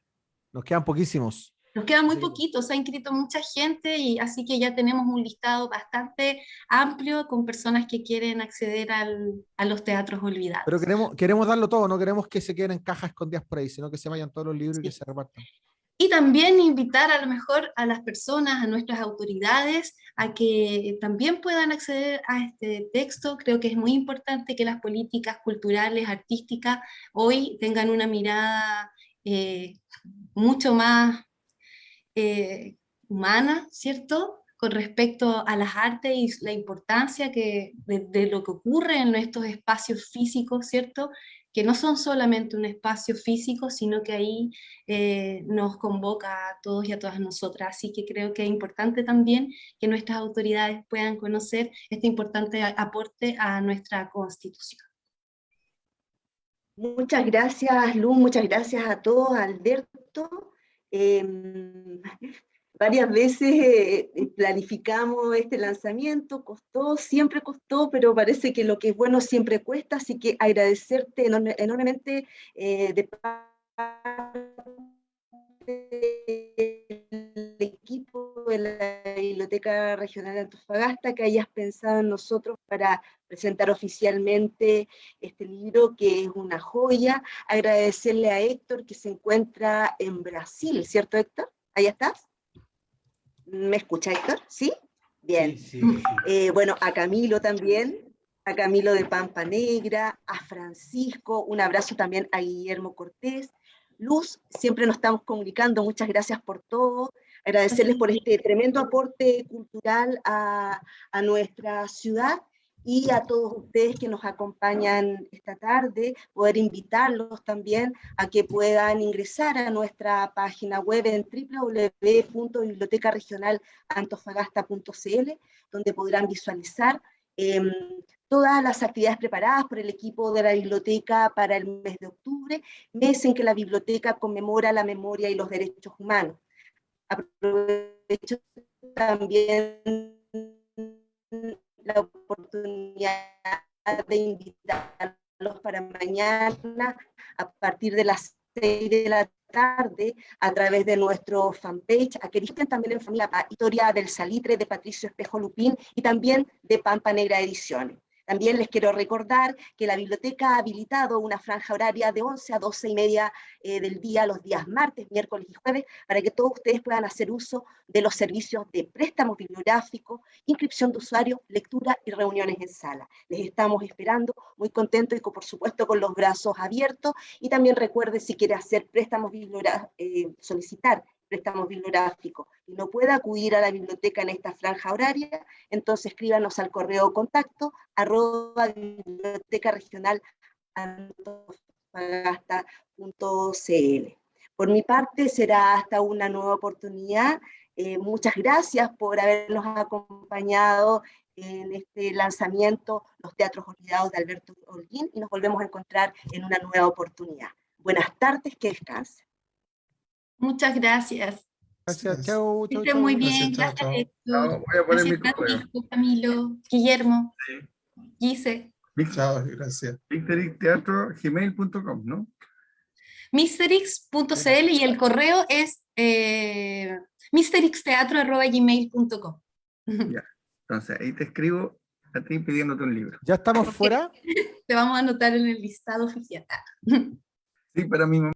Nos quedan poquísimos. Nos queda muy poquito, se ha inscrito mucha gente, y así que ya tenemos un listado bastante amplio con personas que quieren acceder a los teatros olvidados. Pero queremos darlo todo, no queremos que se queden en cajas escondidas por ahí, sino que se vayan todos los libros y que se repartan. Y también invitar a lo mejor a las personas, a nuestras autoridades, a que también puedan acceder a este texto. Creo que es muy importante que las políticas culturales, artísticas, hoy tengan una mirada mucho más humana, ¿cierto?, con respecto a las artes y la importancia de lo que ocurre en estos espacios físicos, ¿cierto?, que no son solamente un espacio físico, sino que ahí nos convoca a todos y a todas nosotras. Así que creo que es importante también que nuestras autoridades puedan conocer este importante aporte a nuestra Constitución. Muchas gracias, Luz, muchas gracias a todos, Alberto. Varias veces planificamos este lanzamiento, siempre costó, pero parece que lo que es bueno siempre cuesta, así que agradecerte enormemente de parte del equipo de la Biblioteca Regional de Antofagasta que hayas pensado en nosotros para presentar oficialmente este libro, que es una joya. Agradecerle a Héctor, que se encuentra en Brasil, ¿cierto, Héctor? ¿Ahí estás? ¿Me escucha, Héctor? ¿Sí? Bien. Sí. Bueno, a Camilo también, a Camilo de Pampa Negra, a Francisco, un abrazo también a Guillermo Cortés. Luz, siempre nos estamos comunicando, muchas gracias por todo. Agradecerles por este tremendo aporte cultural a nuestra ciudad, y a todos ustedes que nos acompañan esta tarde, poder invitarlos también a que puedan ingresar a nuestra página web en www.bibliotecaregionalantofagasta.cl, donde podrán visualizar todas las actividades preparadas por el equipo de la biblioteca para el mes de octubre, mes en que la biblioteca conmemora la memoria y los derechos humanos. Aprovecho también la oportunidad de invitarlos para mañana a partir de las 6 de la tarde a través de nuestro fanpage, a que disfruten también en familia Historia del Salitre de Patricio Espejo Lupín y también de Pampa Negra Ediciones. También les quiero recordar que la biblioteca ha habilitado una franja horaria de 11 a 12:30 del día, los días martes, miércoles y jueves, para que todos ustedes puedan hacer uso de los servicios de préstamos bibliográficos, inscripción de usuarios, lectura y reuniones en sala. Les estamos esperando, muy contentos y por supuesto con los brazos abiertos. Y también recuerde, si quiere hacer préstamos solicitar préstamos bibliográficos y no pueda acudir a la biblioteca en esta franja horaria, entonces escríbanos al correo contacto @bibliotecaregionalantofagasta.cl. Por mi parte será hasta una nueva oportunidad. Muchas gracias por habernos acompañado en este lanzamiento, Los Teatros Olvidados de Alberto Holguín, y nos volvemos a encontrar en una nueva oportunidad. Buenas tardes, que descansen. Muchas gracias. Gracias, chao. Que estén muy bien, gracias Héctor. Voy a poner mi Gracias correo. Francisco, Camilo, Guillermo, Gise. Chao, gracias. misterixteatro@gmail.com, ¿no? Misterix.cl y el correo es misterixteatro@gmail.com. Ya. Entonces ahí te escribo a ti pidiéndote un libro. ¿Ya estamos fuera? Te vamos a anotar en el listado oficial. Sí, para mi mamá.